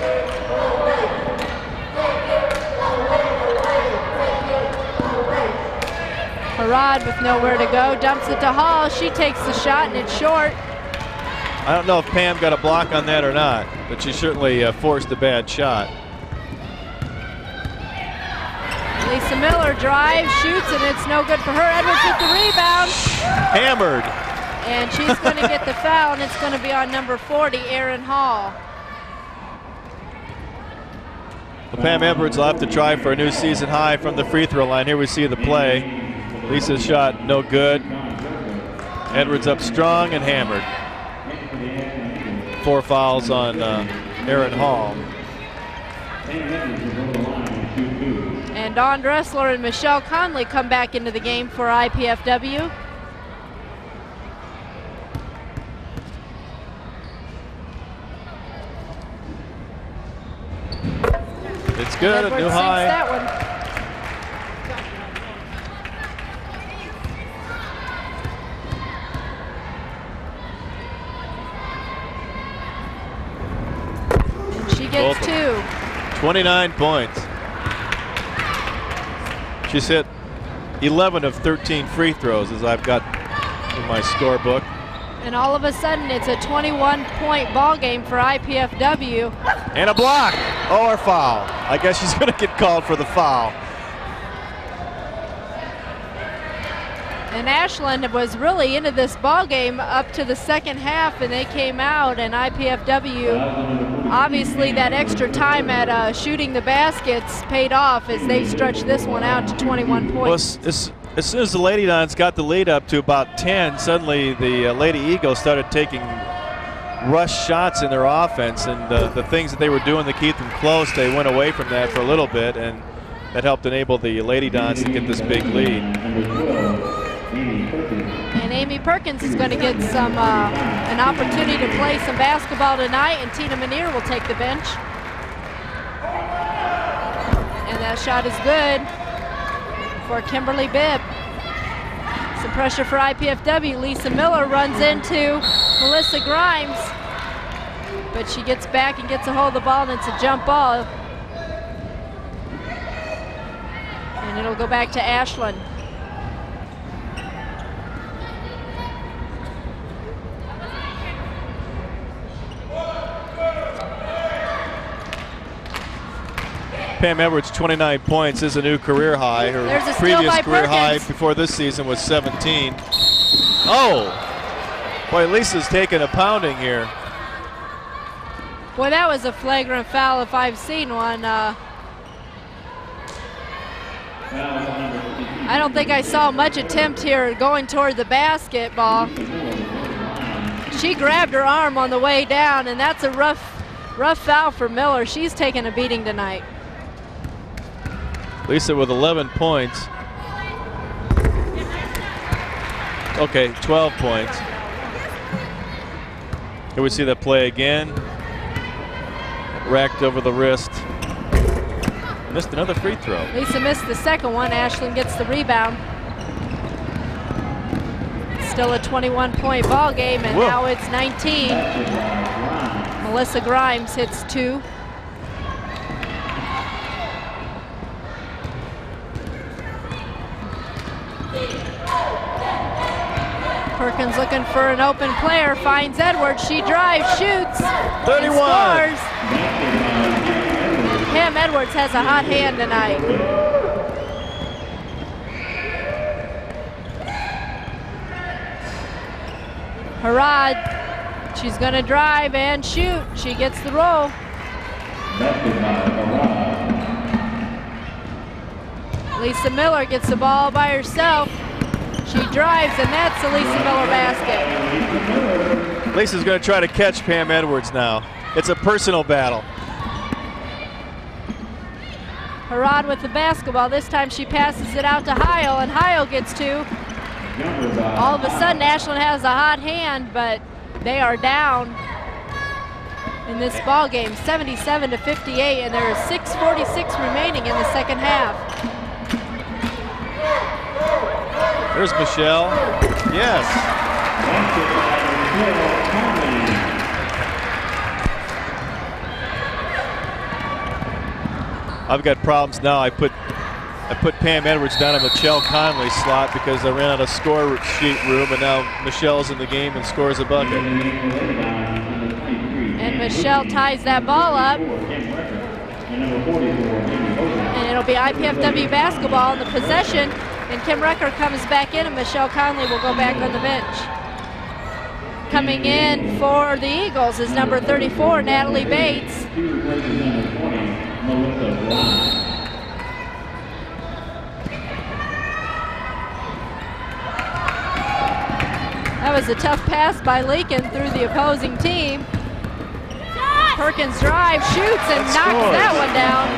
Harad with nowhere to go, dumps it to Hall. She takes the shot and it's short. I don't know if Pam got a block on that or not, but she certainly forced a bad shot. Lisa Miller drives, shoots, and it's no good for her. Edwards with the rebound. Hammered. And she's going to get the foul, and it's going to be on number 40, Erin Hall. Well, Pam Edwards will have to try for a new season high from the free throw line. Here we see the play. Lisa's shot no good. Edwards up strong and hammered. 4 fouls on Erin Hall. And Dawn Dressler and Michelle Conley come back into the game for IPFW. It's good, Edwards a new high. that one. And she gets Both 2. 29 points. She's hit 11 of 13 free throws, as I've got in my scorebook. And all of a sudden, it's a 21-point ball game for IPFW. And a block or foul. I guess she's going to get called for the foul. And Ashland was really into this ball game up to the second half, and they came out, and IPFW, obviously that extra time at shooting the baskets paid off as they stretched this one out to 21 points. Well, as soon as the Lady Dons got the lead up to about 10, suddenly the Lady Eagles started taking rush shots in their offense, and the things that they were doing to keep them close, they went away from that for a little bit, and that helped enable the Lady Dons to get this big lead. And Amy Perkins is going to get some an opportunity to play some basketball tonight, and Tina Manier will take the bench. And that shot is good for Kimberly Bibb. Some pressure for IPFW. Lisa Miller runs into Melissa Grimes, but she gets back and gets a hold of the ball, and it's a jump ball. And it'll go back to Ashland. Pam Edwards, 29 points, is a new career high. Her There's a previous steal by career high Perkins. before this season was 17. Oh! Boy, Lisa's taking a pounding here. Boy, that was a flagrant foul if I've seen one. I don't think I saw much attempt here going toward the basketball. She grabbed her arm on the way down, and that's a rough foul for Miller. She's taking a beating tonight. Lisa with 11 points. Okay, 12 points. Here we see that play again. Racked over the wrist. Missed another free throw. Lisa missed the second one. Ashland gets the rebound. Still a 21-point ball game, and Whoa. now it's 19. Melissa Grimes hits 2. Perkins looking for an open player, finds Edwards. She drives, shoots, 31. and scores. Pam Edwards has a hot hand tonight. Harad, she's going to drive and shoot. She gets the roll. Lisa Miller gets the ball by herself. She drives, and that's the Lisa Miller basket. Lisa's going to try to catch Pam Edwards now. It's a personal battle. Harad with the basketball. This time she passes it out to Heil, and Heil gets 2. All of a sudden, Ashland has a hot hand, but they are down in this ball game, 77-58, and there is 6:46 remaining in the second half. There's Michelle. Yes. I've got problems now. I put Pam Edwards down in Michelle Conley's slot because I ran out of score sheet room, and now Michelle's in the game and scores a bucket. And Michelle ties that ball up. And it'll be IPFW basketball in the possession. And Kim Recker comes back in, and Michelle Conley will go back on the bench. Coming in for the Eagles is number 34, Natalie Bates. That was a tough pass by Leakin through the opposing team. Perkins drives, shoots, and knocks that one down.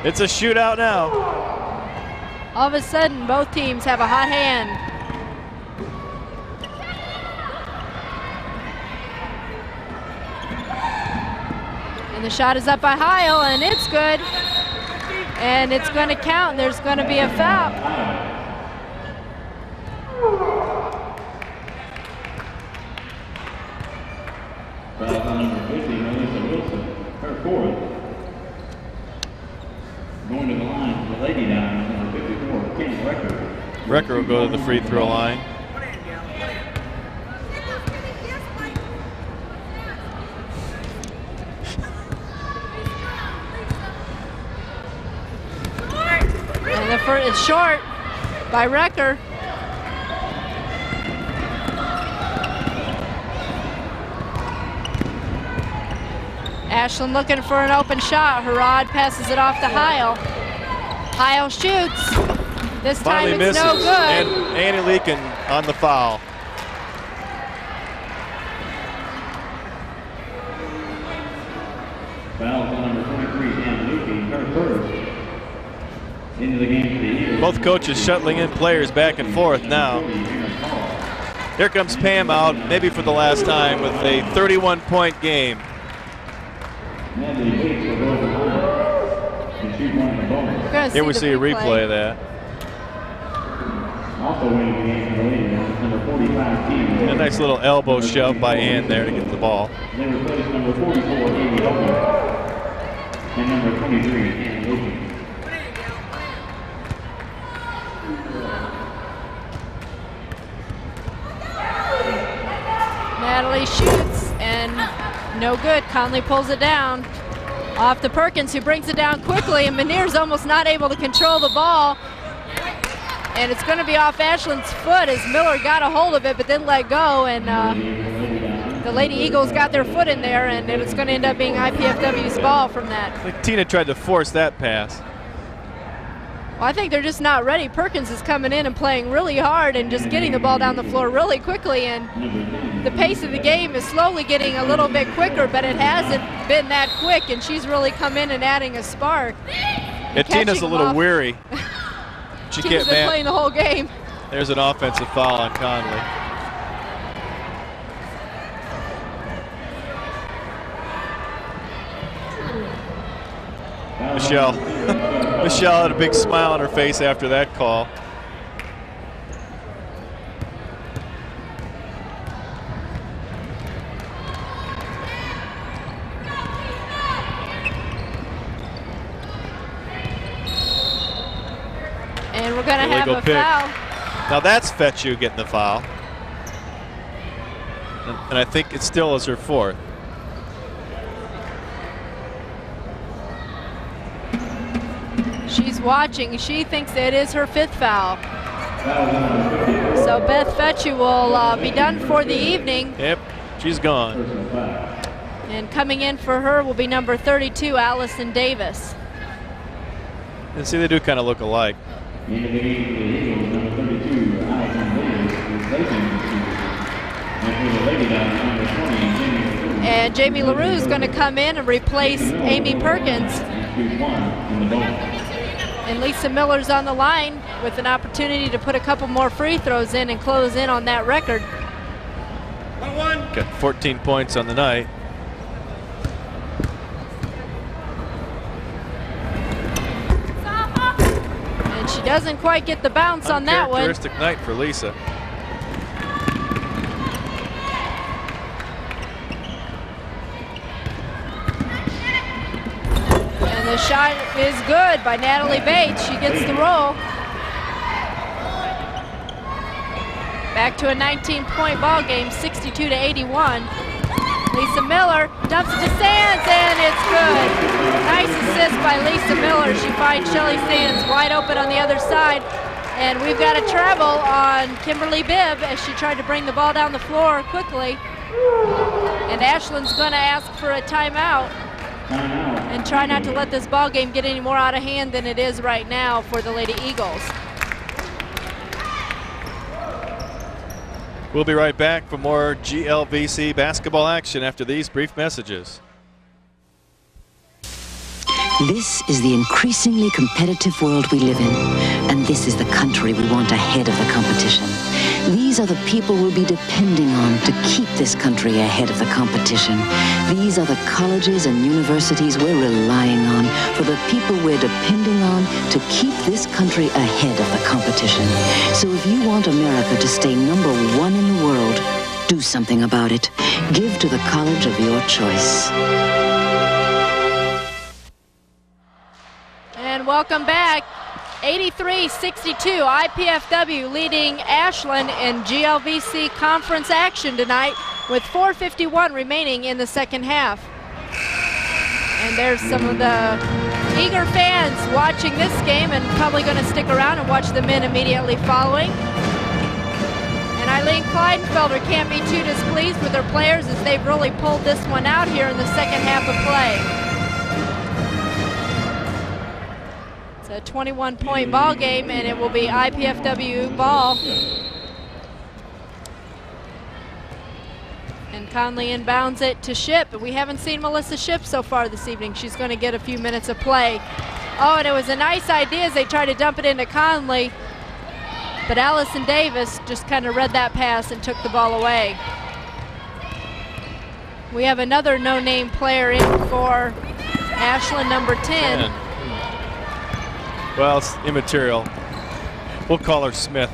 It's a shootout now. All of a sudden, both teams have a hot hand. And the shot is up by Heil, and it's good. And it's going to count. There's going to be a foul. Foul on number 50, Melissa Wilson, her 4th. Going to the line for the Lady Dons, number 54, Kim Recker. Recker will go to the free throw line. It's short by Recker. Ashland looking for an open shot. Harrod passes it off to Heil. Heil shoots. This time Finally it's misses. no good. And Annie Leakin on the foul. Foul on number 23, Annie Leakin, her first. Into the game for the Eagles. Both coaches shuttling in players back and forth now. Here comes Pam out, maybe for the last time, with a 31-point game. Here we see a replay of that. Also winning the game for the ladies, number 45, team. A nice little elbow shove by Ann there to get the ball. They replace number 44, Amy Owen, and number 23, Ann Lucan. Natalie shoots and no good. Conley pulls it down off to Perkins, who brings it down quickly, and Meniere's almost not able to control the ball. And it's going to be off Ashland's foot as Miller got a hold of it but then let go, and the Lady Eagles got their foot in there, and it's going to end up being IPFW's ball from that. I think Tina tried to force that pass. Well, I think they're just not ready. Perkins is coming in and playing really hard and just getting the ball down the floor really quickly, and the pace of the game is slowly getting a little bit quicker, but it hasn't been that quick, and she's really come in and adding a spark. And Tina's a little weary. She Tina's been playing the whole game. There's an offensive foul on Conley. Michelle had a big smile on her face after that call. And we're going to have a foul. Now that's Fetchu getting the foul. And I think it still is her fourth. She's watching. She thinks it is her fifth foul. So Beth Fetchu will be done for the evening. Yep, she's gone. And coming in for her will be number 32, Allison Davis. And see, they do kind of look alike. And Jamie LaRue is going to come in and replace Amy Perkins. And Lisa Miller's on the line with an opportunity to put a couple more free throws in and close in on that record. Got 14 points on the night. And she doesn't quite get the bounce on that one. Uncharacteristic night for Lisa. And the shot is good by Natalie Bates. She gets the roll. Back to a 19-point ball game, 62-81. Lisa Miller dumps it to Sands, and it's good. Nice assist by Lisa Miller. She finds Shelly Sands wide open on the other side. And we've got a travel on Kimberly Bibb as she tried to bring the ball down the floor quickly. And Ashland's going to ask for a timeout and try not to let this ball game get any more out of hand than it is right now for the Lady Eagles. We'll be right back for more GLVC basketball action after these brief messages. This is the increasingly competitive world we live in, and this is the country we want ahead of the competition. These are the people we'll be depending on to keep this country ahead of the competition. These are the colleges and universities we're relying on for the people we're depending on to keep this country ahead of the competition. So if you want America to stay #1 in the world, do something about it. Give to the college of your choice. And welcome back. 83-62, IPFW leading Ashland in GLVC conference action tonight with 4:51 remaining in the second half. And there's some of the eager fans watching this game and probably going to stick around and watch the men immediately following. And Eileen Kleidenfelder can't be too displeased with her players as they've really pulled this one out here in the second half of play. It's a 21-point ball game, and it will be IPFW ball. And Conley inbounds it to Ship, but we haven't seen Melissa Ship so far this evening. She's going to get a few minutes of play. Oh, and it was a nice idea as they tried to dump it into Conley, but Allison Davis just kind of read that pass and took the ball away. We have another no-name player in for Ashland, number 10. Well, it's immaterial. We'll call her Smith.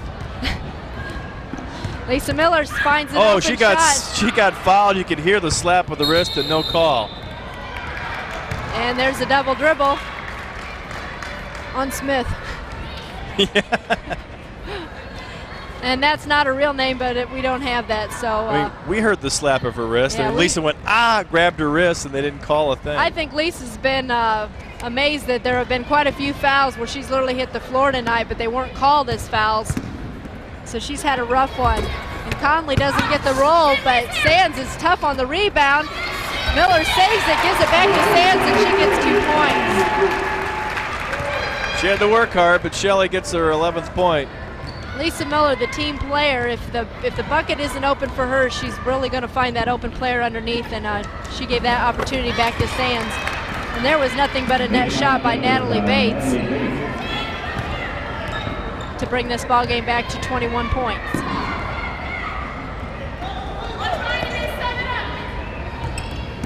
Lisa Miller finds an open she shot. got fouled. You could hear the slap of the wrist and no call. And there's a double dribble on Smith. Yeah. And that's not a real name, but we don't have that. So I mean, we heard the slap of her wrist, yeah, and Lisa went, grabbed her wrist, and they didn't call a thing. I think Lisa's been amazed that there have been quite a few fouls where she's literally hit the floor tonight, but they weren't called as fouls. So she's had a rough one. And Conley doesn't get the roll, but Sands is tough on the rebound. Miller saves it, gives it back to Sands, and she gets 2 points. She had to work hard, but Shelley gets her 11th point. Lisa Miller, the team player, if the bucket isn't open for her, she's really going to find that open player underneath, and she gave that opportunity back to Sands. And there was nothing but a net shot by Natalie Bates to bring this ball game back to 21 points.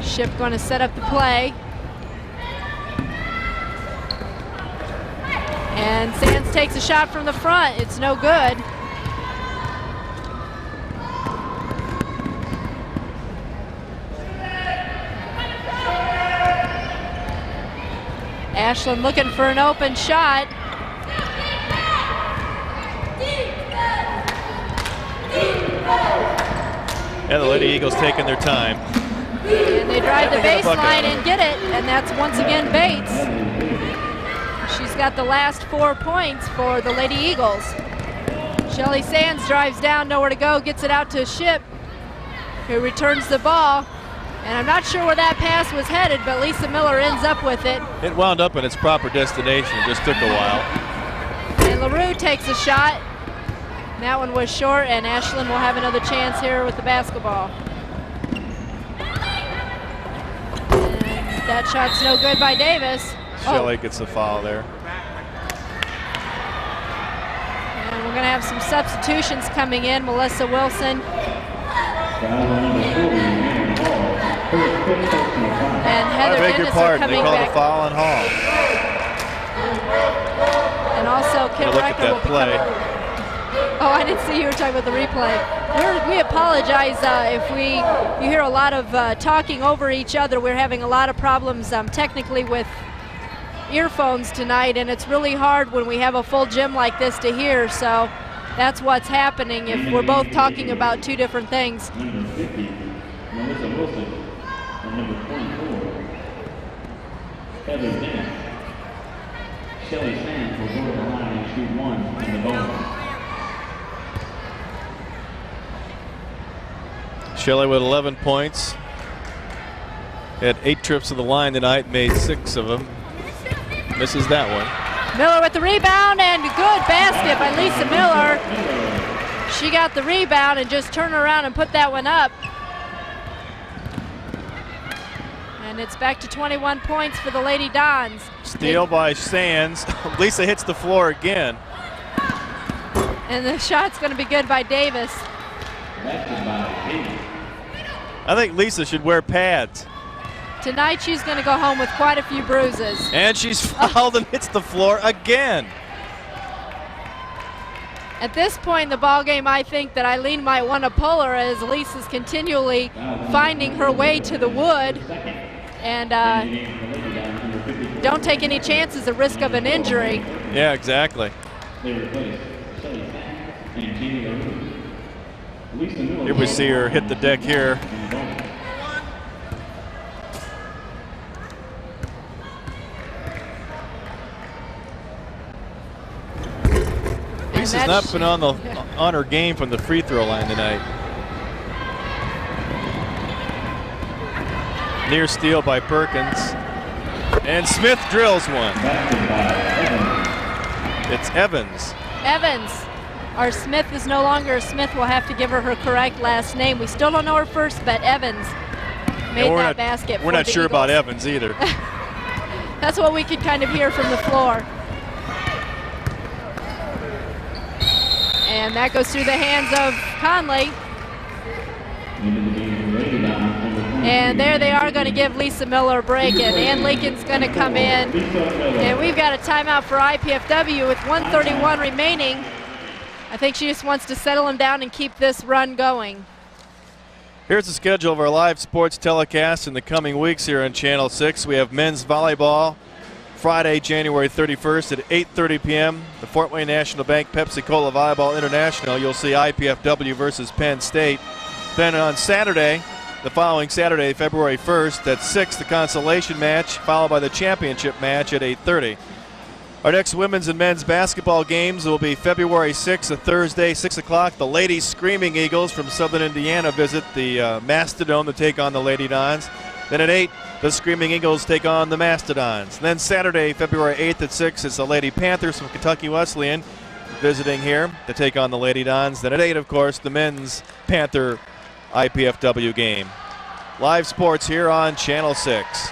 Ship going to set up the play. And Sands takes a shot from the front. It's no good. Ashland looking for an open shot. And the Lady Eagles taking their time. And they drive the baseline and get it, and that's once again Bates. She's got the last 4 points for the Lady Eagles. Shelly Sands drives down, nowhere to go, gets it out to Ship, who returns the ball. And I'm not sure where that pass was headed, but Lisa Miller ends up with it. It wound up in its proper destination. It just took a while. And LaRue takes a shot. That one was short, and Ashland will have another chance here with the basketball. And that shot's no good by Davis. Shelley gets a foul there. And we're going to have some substitutions coming in. Melissa Wilson. And Heather I beg your Dennis pardon, are they coming called back. a foul on Hall. And also Kim look at Reichner that will be play. coming. Oh, I didn't see you were talking about the replay. We apologize if you hear a lot of talking over each other. We're having a lot of problems technically with earphones tonight, and it's really hard when we have a full gym like this to hear, so that's what's happening if we're both talking about two different things. Number 50, Melissa Wilson, and number 24, Heather Dennis. Shelly Sands will go to the line and shoot one in the bonus. Shelley with 11 points. Had 8 trips to the line tonight, made 6 of them. Misses that one. Miller with the rebound, and good basket by Lisa Miller. She got the rebound and just turned around and put that one up. And it's back to 21 points for the Lady Dons. Steal by Sands. Lisa hits the floor again. And the shot's going to be good by Davis. I think Lisa should wear pads. Tonight she's going to go home with quite a few bruises. And she's fouled and hits the floor again. At this point in the ball game, I think that Eileen might want to pull her as Lisa's continually finding her way to the wood. And don't take any chances at risk of an injury. Yeah, exactly. Here we see her hit the deck here. Lisa's not been on her game from the free throw line tonight. Near steal by Perkins. And Smith drills one. It's Evans. Evans. Our Smith is no longer a Smith. We'll have to give her correct last name. We still don't know her first, but Evans made that basket. We're not sure about Evans either. That's what we could kind of hear from the floor. And that goes through the hands of Conley. And there they are going to give Lisa Miller a break, and Ann Lincoln's going to come in. And we've got a timeout for IPFW with 1:31 remaining. I think she just wants to settle them down and keep this run going. Here's the schedule of our live sports telecast in the coming weeks here on Channel 6. We have men's volleyball Friday, January 31st at 8:30 p.m. The Fort Wayne National Bank Pepsi-Cola Volleyball International. You'll see IPFW versus Penn State. Then on Saturday, the following Saturday, February 1st at 6, the consolation match, followed by the championship match at 8:30. Our next women's and men's basketball games will be February 6th, a Thursday, 6 o'clock. The Ladies Screaming Eagles from Southern Indiana visit the Mastodon to take on the Lady Dons. Then at 8, the Screaming Eagles take on the Mastodons. And then Saturday, February 8th at 6, is the Lady Panthers from Kentucky Wesleyan visiting here to take on the Lady Dons. Then at 8, of course, the men's Panther IPFW game. Live sports here on Channel 6.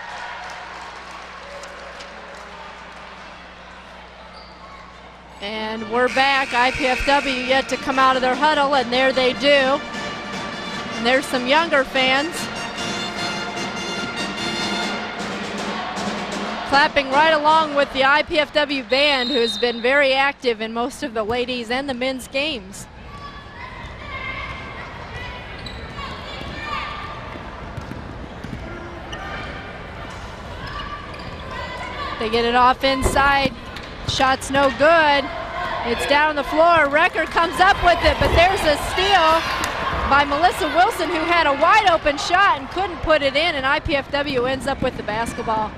And we're back. IPFW yet to come out of their huddle, and there they do. And there's some younger fans clapping right along with the IPFW band, who has been very active in most of the ladies and the men's games. They get it off inside. Shot's no good. It's down on the floor. Record comes up with it, but there's a steal by Melissa Wilson, who had a wide open shot and couldn't put it in, and IPFW ends up with the basketball.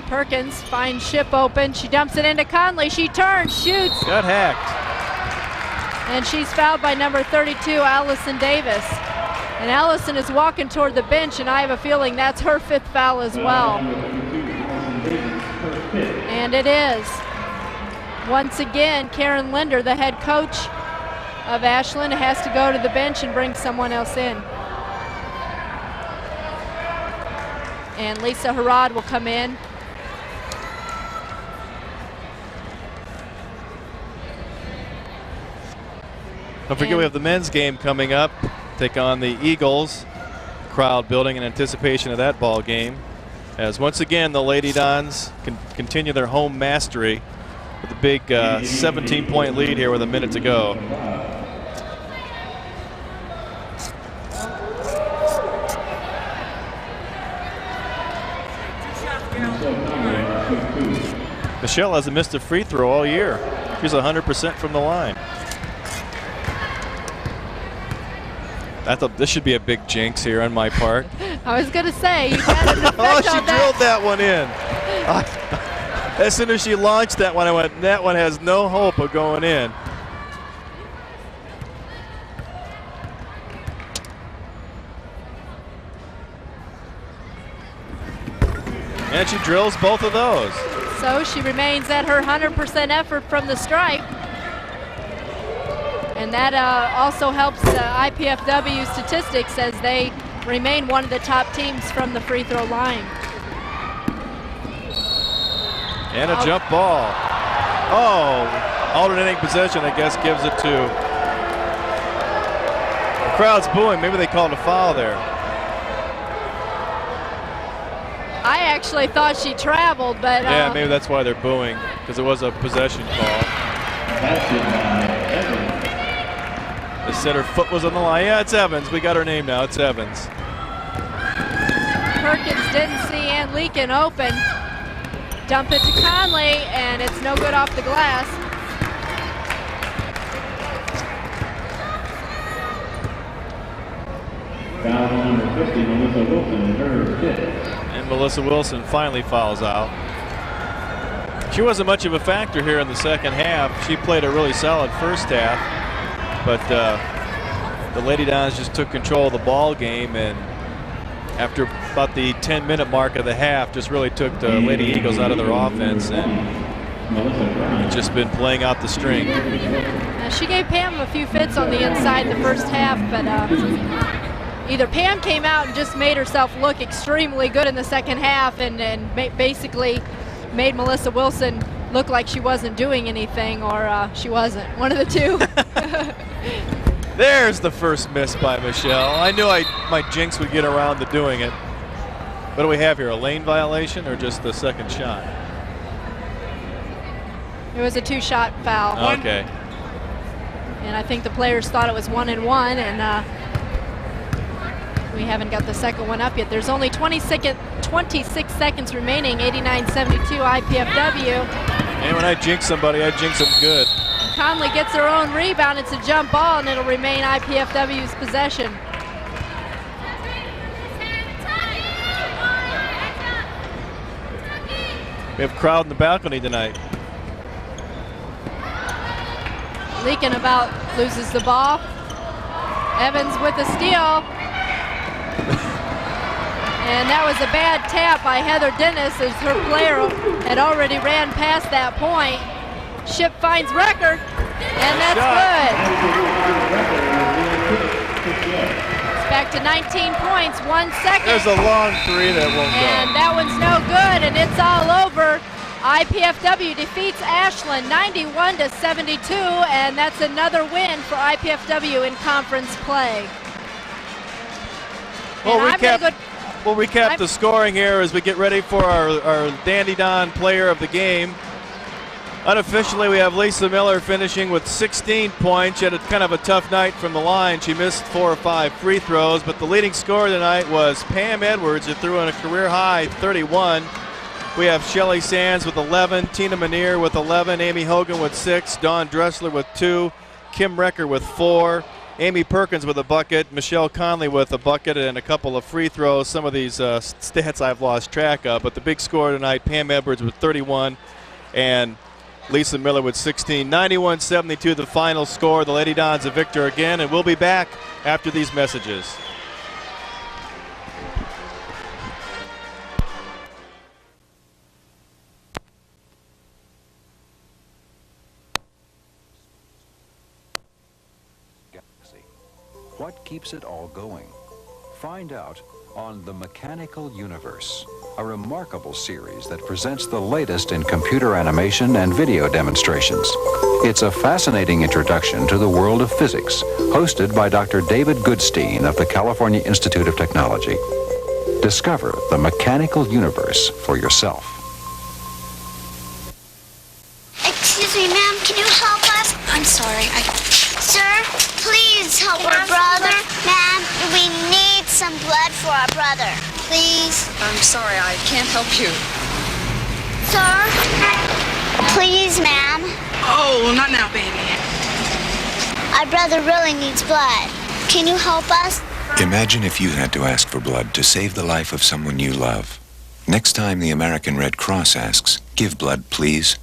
Perkins finds Ship open. She dumps it into Conley. She turns, shoots. Got hacked. And she's fouled by number 32, Allison Davis. And Allison is walking toward the bench, and I have a feeling that's her 5th foul as well. And it is. Once again, Karen Linder, the head coach of Ashland, has to go to the bench and bring someone else in. And Lisa Harrod will come in. Don't forget, we have the men's game coming up. Take on the Eagles. Crowd building in anticipation of that ball game, as once again the Lady Dons continue their home mastery with a big 17-point lead here with a minute to go. Michelle hasn't missed a free throw all year. She's 100% from the line. I thought this should be a big jinx here on my part. I was going to say, you got an effect oh, she on drilled that one in. As soon as she launched that one, I went, that one has no hope of going in. And she drills both of those. So she remains at her 100% effort from the stripe. And that also helps IPFW statistics, as they remain one of the top teams from the free throw line. And a jump ball. Oh, alternating possession, I guess, gives it to. The crowd's booing. Maybe they called a foul there. I actually thought she traveled, but yeah, maybe that's why they're booing, because it was a possession call. They said her foot was on the line. Yeah, it's Evans. We got her name now. It's Evans. Perkins didn't see Ann Leakin open. Dump it to Conley, and it's no good off the glass. Foul number 50, Melissa Wilson, her 5th. And Melissa Wilson finally fouls out. She wasn't much of a factor here in the second half. She played a really solid first half, but the Lady Dons just took control of the ball game, and after about the 10-minute mark of the half, just really took the Lady Eagles out of their offense, and just been playing out the string. She gave Pam a few fits on the inside the first half, but either Pam came out and just made herself look extremely good in the second half, and basically made Melissa Wilson look like she wasn't doing anything, or she wasn't. One of the two. There's the first miss by Michelle. I knew my jinx would get around to doing it. What do we have here, a lane violation or just the second shot? It was a 2-shot foul. Okay. And I think the players thought it was 1-1, and we haven't got the second one up yet. There's only 26 seconds remaining, 89-72 IPFW. And when I jinx somebody, I jinx them good. Conley gets her own rebound. It's a jump ball, and it'll remain IPFW's possession. We have a crowd in the balcony tonight. Leaking about loses the ball. Evans with the steal. And that was a bad tap by Heather Dennis, as her player had already ran past that point. Ship finds record, and that's good. It's back to 19 points, 1 second. There's a long three that won't go. And that one's no good, and it's all over. IPFW defeats Ashland 91-72, and that's another win for IPFW in conference play. We'll recap the scoring here as we get ready for our Dandy Don player of the game. Unofficially, we have Lisa Miller finishing with 16 points. She had kind of a tough night from the line. She missed 4 or 5 free throws, but the leading scorer tonight was Pam Edwards, who threw in a career-high 31. We have Shelly Sands with 11, Tina Manier with 11, Amy Hogan with 6, Dawn Dressler with 2, Kim Recker with 4, Amy Perkins with a bucket, Michelle Conley with a bucket and a couple of free throws. Some of these stats I've lost track of, but the big scorer tonight, Pam Edwards with 31 and Lisa Miller with 16. 91-72 the final score. The Lady Dons a victor again, and we'll be back after these messages. What keeps it all going? Find out on The Mechanical Universe, a remarkable series that presents the latest in computer animation and video demonstrations. It's a fascinating introduction to the world of physics, hosted by Dr. David Goodstein of the California Institute of Technology. Discover The Mechanical Universe for yourself. Excuse me, ma'am, can you help us? I'm sorry, Sir, please help our brother. Ma'am, we need some blood for our brother. Please. I'm sorry, I can't help you. Sir? Please, ma'am. Oh, not now, baby. Our brother really needs blood. Can you help us? Imagine if you had to ask for blood to save the life of someone you love. Next time the American Red Cross asks, give blood, please.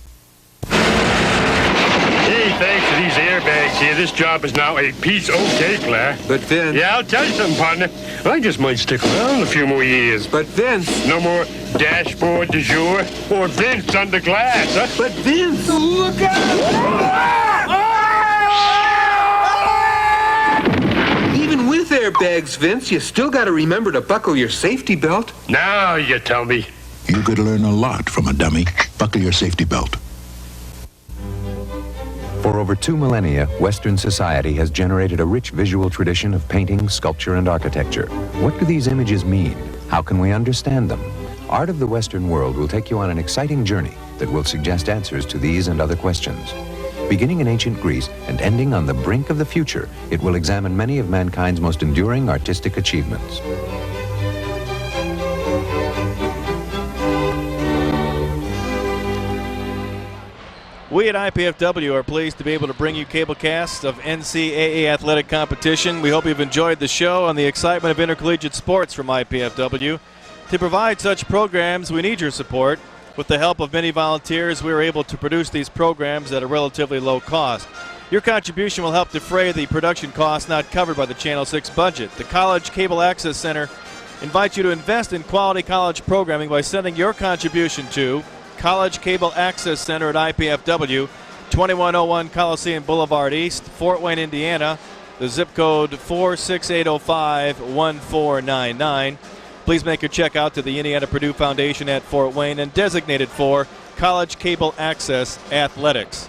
Hey, thanks to these airbags here, this job is now a piece of cake, Claire. But Vince... Yeah, I'll tell you something, partner. I just might stick around a few more years. But Vince... No more dashboard du jour or Vince under glass, huh? But Vince... Look out! Even with airbags, Vince, you still got to remember to buckle your safety belt. Now you tell me. You could learn a lot from a dummy. Buckle your safety belt. For over 2 millennia, Western society has generated a rich visual tradition of painting, sculpture, and architecture. What do these images mean? How can we understand them? Art of the Western world will take you on an exciting journey that will suggest answers to these and other questions. Beginning in ancient Greece and ending on the brink of the future, it will examine many of mankind's most enduring artistic achievements. We at IPFW are pleased to be able to bring you cablecasts of NCAA athletic competition. We hope you've enjoyed the show and the excitement of intercollegiate sports from IPFW. To provide such programs, we need your support. With the help of many volunteers, we were able to produce these programs at a relatively low cost. Your contribution will help defray the production costs not covered by the Channel 6 budget. The College Cable Access Center invites you to invest in quality college programming by sending your contribution to College Cable Access Center at IPFW, 2101 Coliseum Boulevard East, Fort Wayne, Indiana. The zip code 46805-1499. Please make your check out to the Indiana Purdue Foundation at Fort Wayne and designate it for College Cable Access Athletics.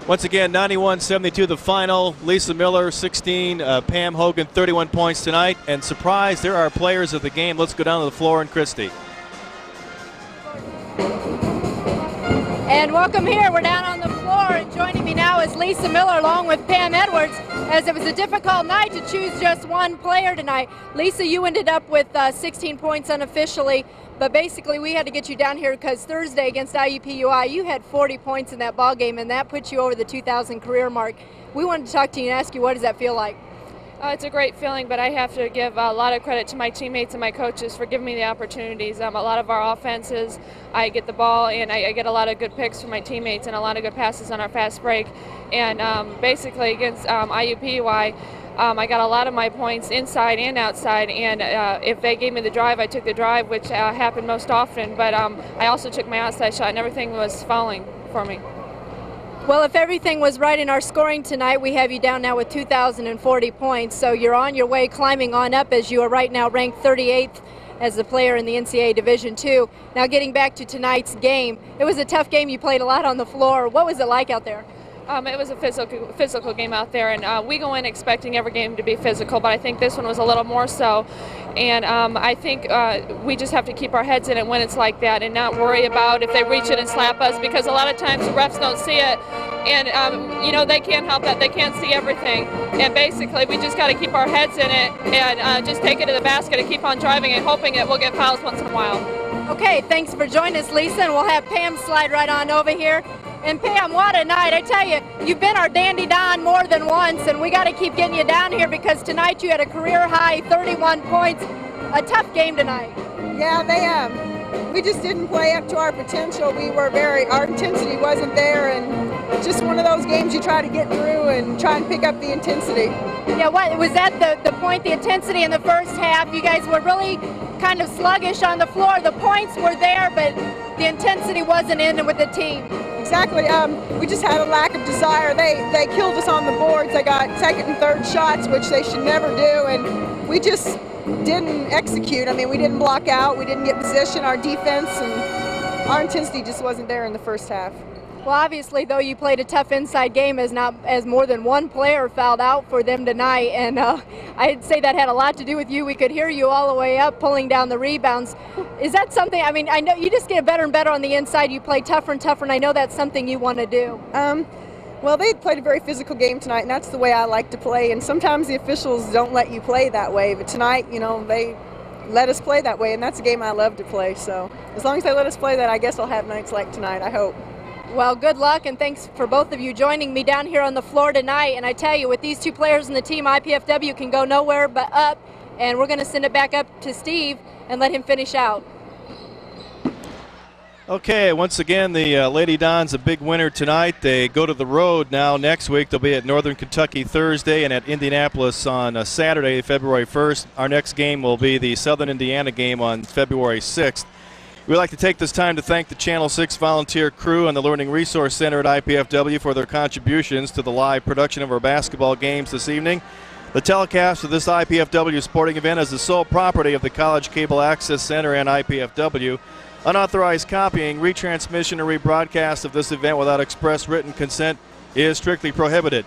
Once again, 91-72 the final. Lisa Miller, 16. Pam Hogan, 31 points tonight. And surprise, there are players of the game. Let's go down to the floor and Christy. And welcome here. We're down on the floor, and joining me now is Lisa Miller along with Pam Edwards, as it was a difficult night to choose just one player tonight. Lisa, you ended up with 16 points unofficially, but basically we had to get you down here because Thursday against IUPUI, you had 40 points in that ball game, and that put you over the 2,000 career mark. We wanted to talk to you and ask you, what does that feel like? It's a great feeling, but I have to give a lot of credit to my teammates and my coaches for giving me the opportunities. A lot of our offenses, I get the ball and I get a lot of good picks from my teammates and a lot of good passes on our fast break. And basically against IUPUI, I got a lot of my points inside and outside, and if they gave me the drive, I took the drive, which happened most often, but I also took my outside shot and everything was falling for me. Well, if everything was right in our scoring tonight, we have you down now with 2,040 points. So you're on your way climbing on up, as you are right now ranked 38th as a player in the NCAA Division II. Now getting back to tonight's game, it was a tough game. You played a lot on the floor. What was it like out there? It was a physical game out there, and we go in expecting every game to be physical, but I think this one was a little more so. And I think we just have to keep our heads in it when it's like that and not worry about if they reach it and slap us, because a lot of times the refs don't see it, and they can't help that. They can't see everything. And basically we just got to keep our heads in it and just take it to the basket and keep on driving and hoping that we'll get fouls once in a while. Okay, thanks for joining us, Lisa, and we'll have Pam slide right on over here. And Pam, what a night. I tell you, you've been our dandy Don more than once, and we got to keep getting you down here because tonight you had a career high 31 points. A tough game tonight. Yeah, we just didn't play up to our potential. Our intensity wasn't there, and just one of those games you try to get through and try and pick up the intensity. Yeah, what was that the point, the intensity in the first half? You guys were really kind of sluggish on the floor. The points were there, but the intensity wasn't in with the team. Exactly. We just had a lack of desire. They killed us on the boards. They got second and third shots, which they should never do, and we just didn't execute. I mean, we didn't block out. We didn't get position. Our defense and our intensity just wasn't there in the first half. Well, obviously, though, you played a tough inside game as more than one player fouled out for them tonight, and I'd say that had a lot to do with you. We could hear you all the way up pulling down the rebounds. Is that something, I mean, I know you just get better and better on the inside. You play tougher and tougher, and I know that's something you want to do. Well, they played a very physical game tonight, and that's the way I like to play, and sometimes the officials don't let you play that way, but tonight, they let us play that way, and that's a game I love to play, so as long as they let us play that, I guess I'll have nights like tonight, I hope. Well, good luck, and thanks for both of you joining me down here on the floor tonight. And I tell you, with these two players in the team, IPFW can go nowhere but up, and we're going to send it back up to Steve and let him finish out. Okay, once again, the Lady Dons a big winner tonight. They go to the road now next week. They'll be at Northern Kentucky Thursday and at Indianapolis on Saturday, February 1st. Our next game will be the Southern Indiana game on February 6th. We'd like to take this time to thank the Channel 6 volunteer crew and the Learning Resource Center at IPFW for their contributions to the live production of our basketball games this evening. The telecast of this IPFW sporting event is the sole property of the College Cable Access Center and IPFW. Unauthorized copying, retransmission, or rebroadcast of this event without express written consent is strictly prohibited.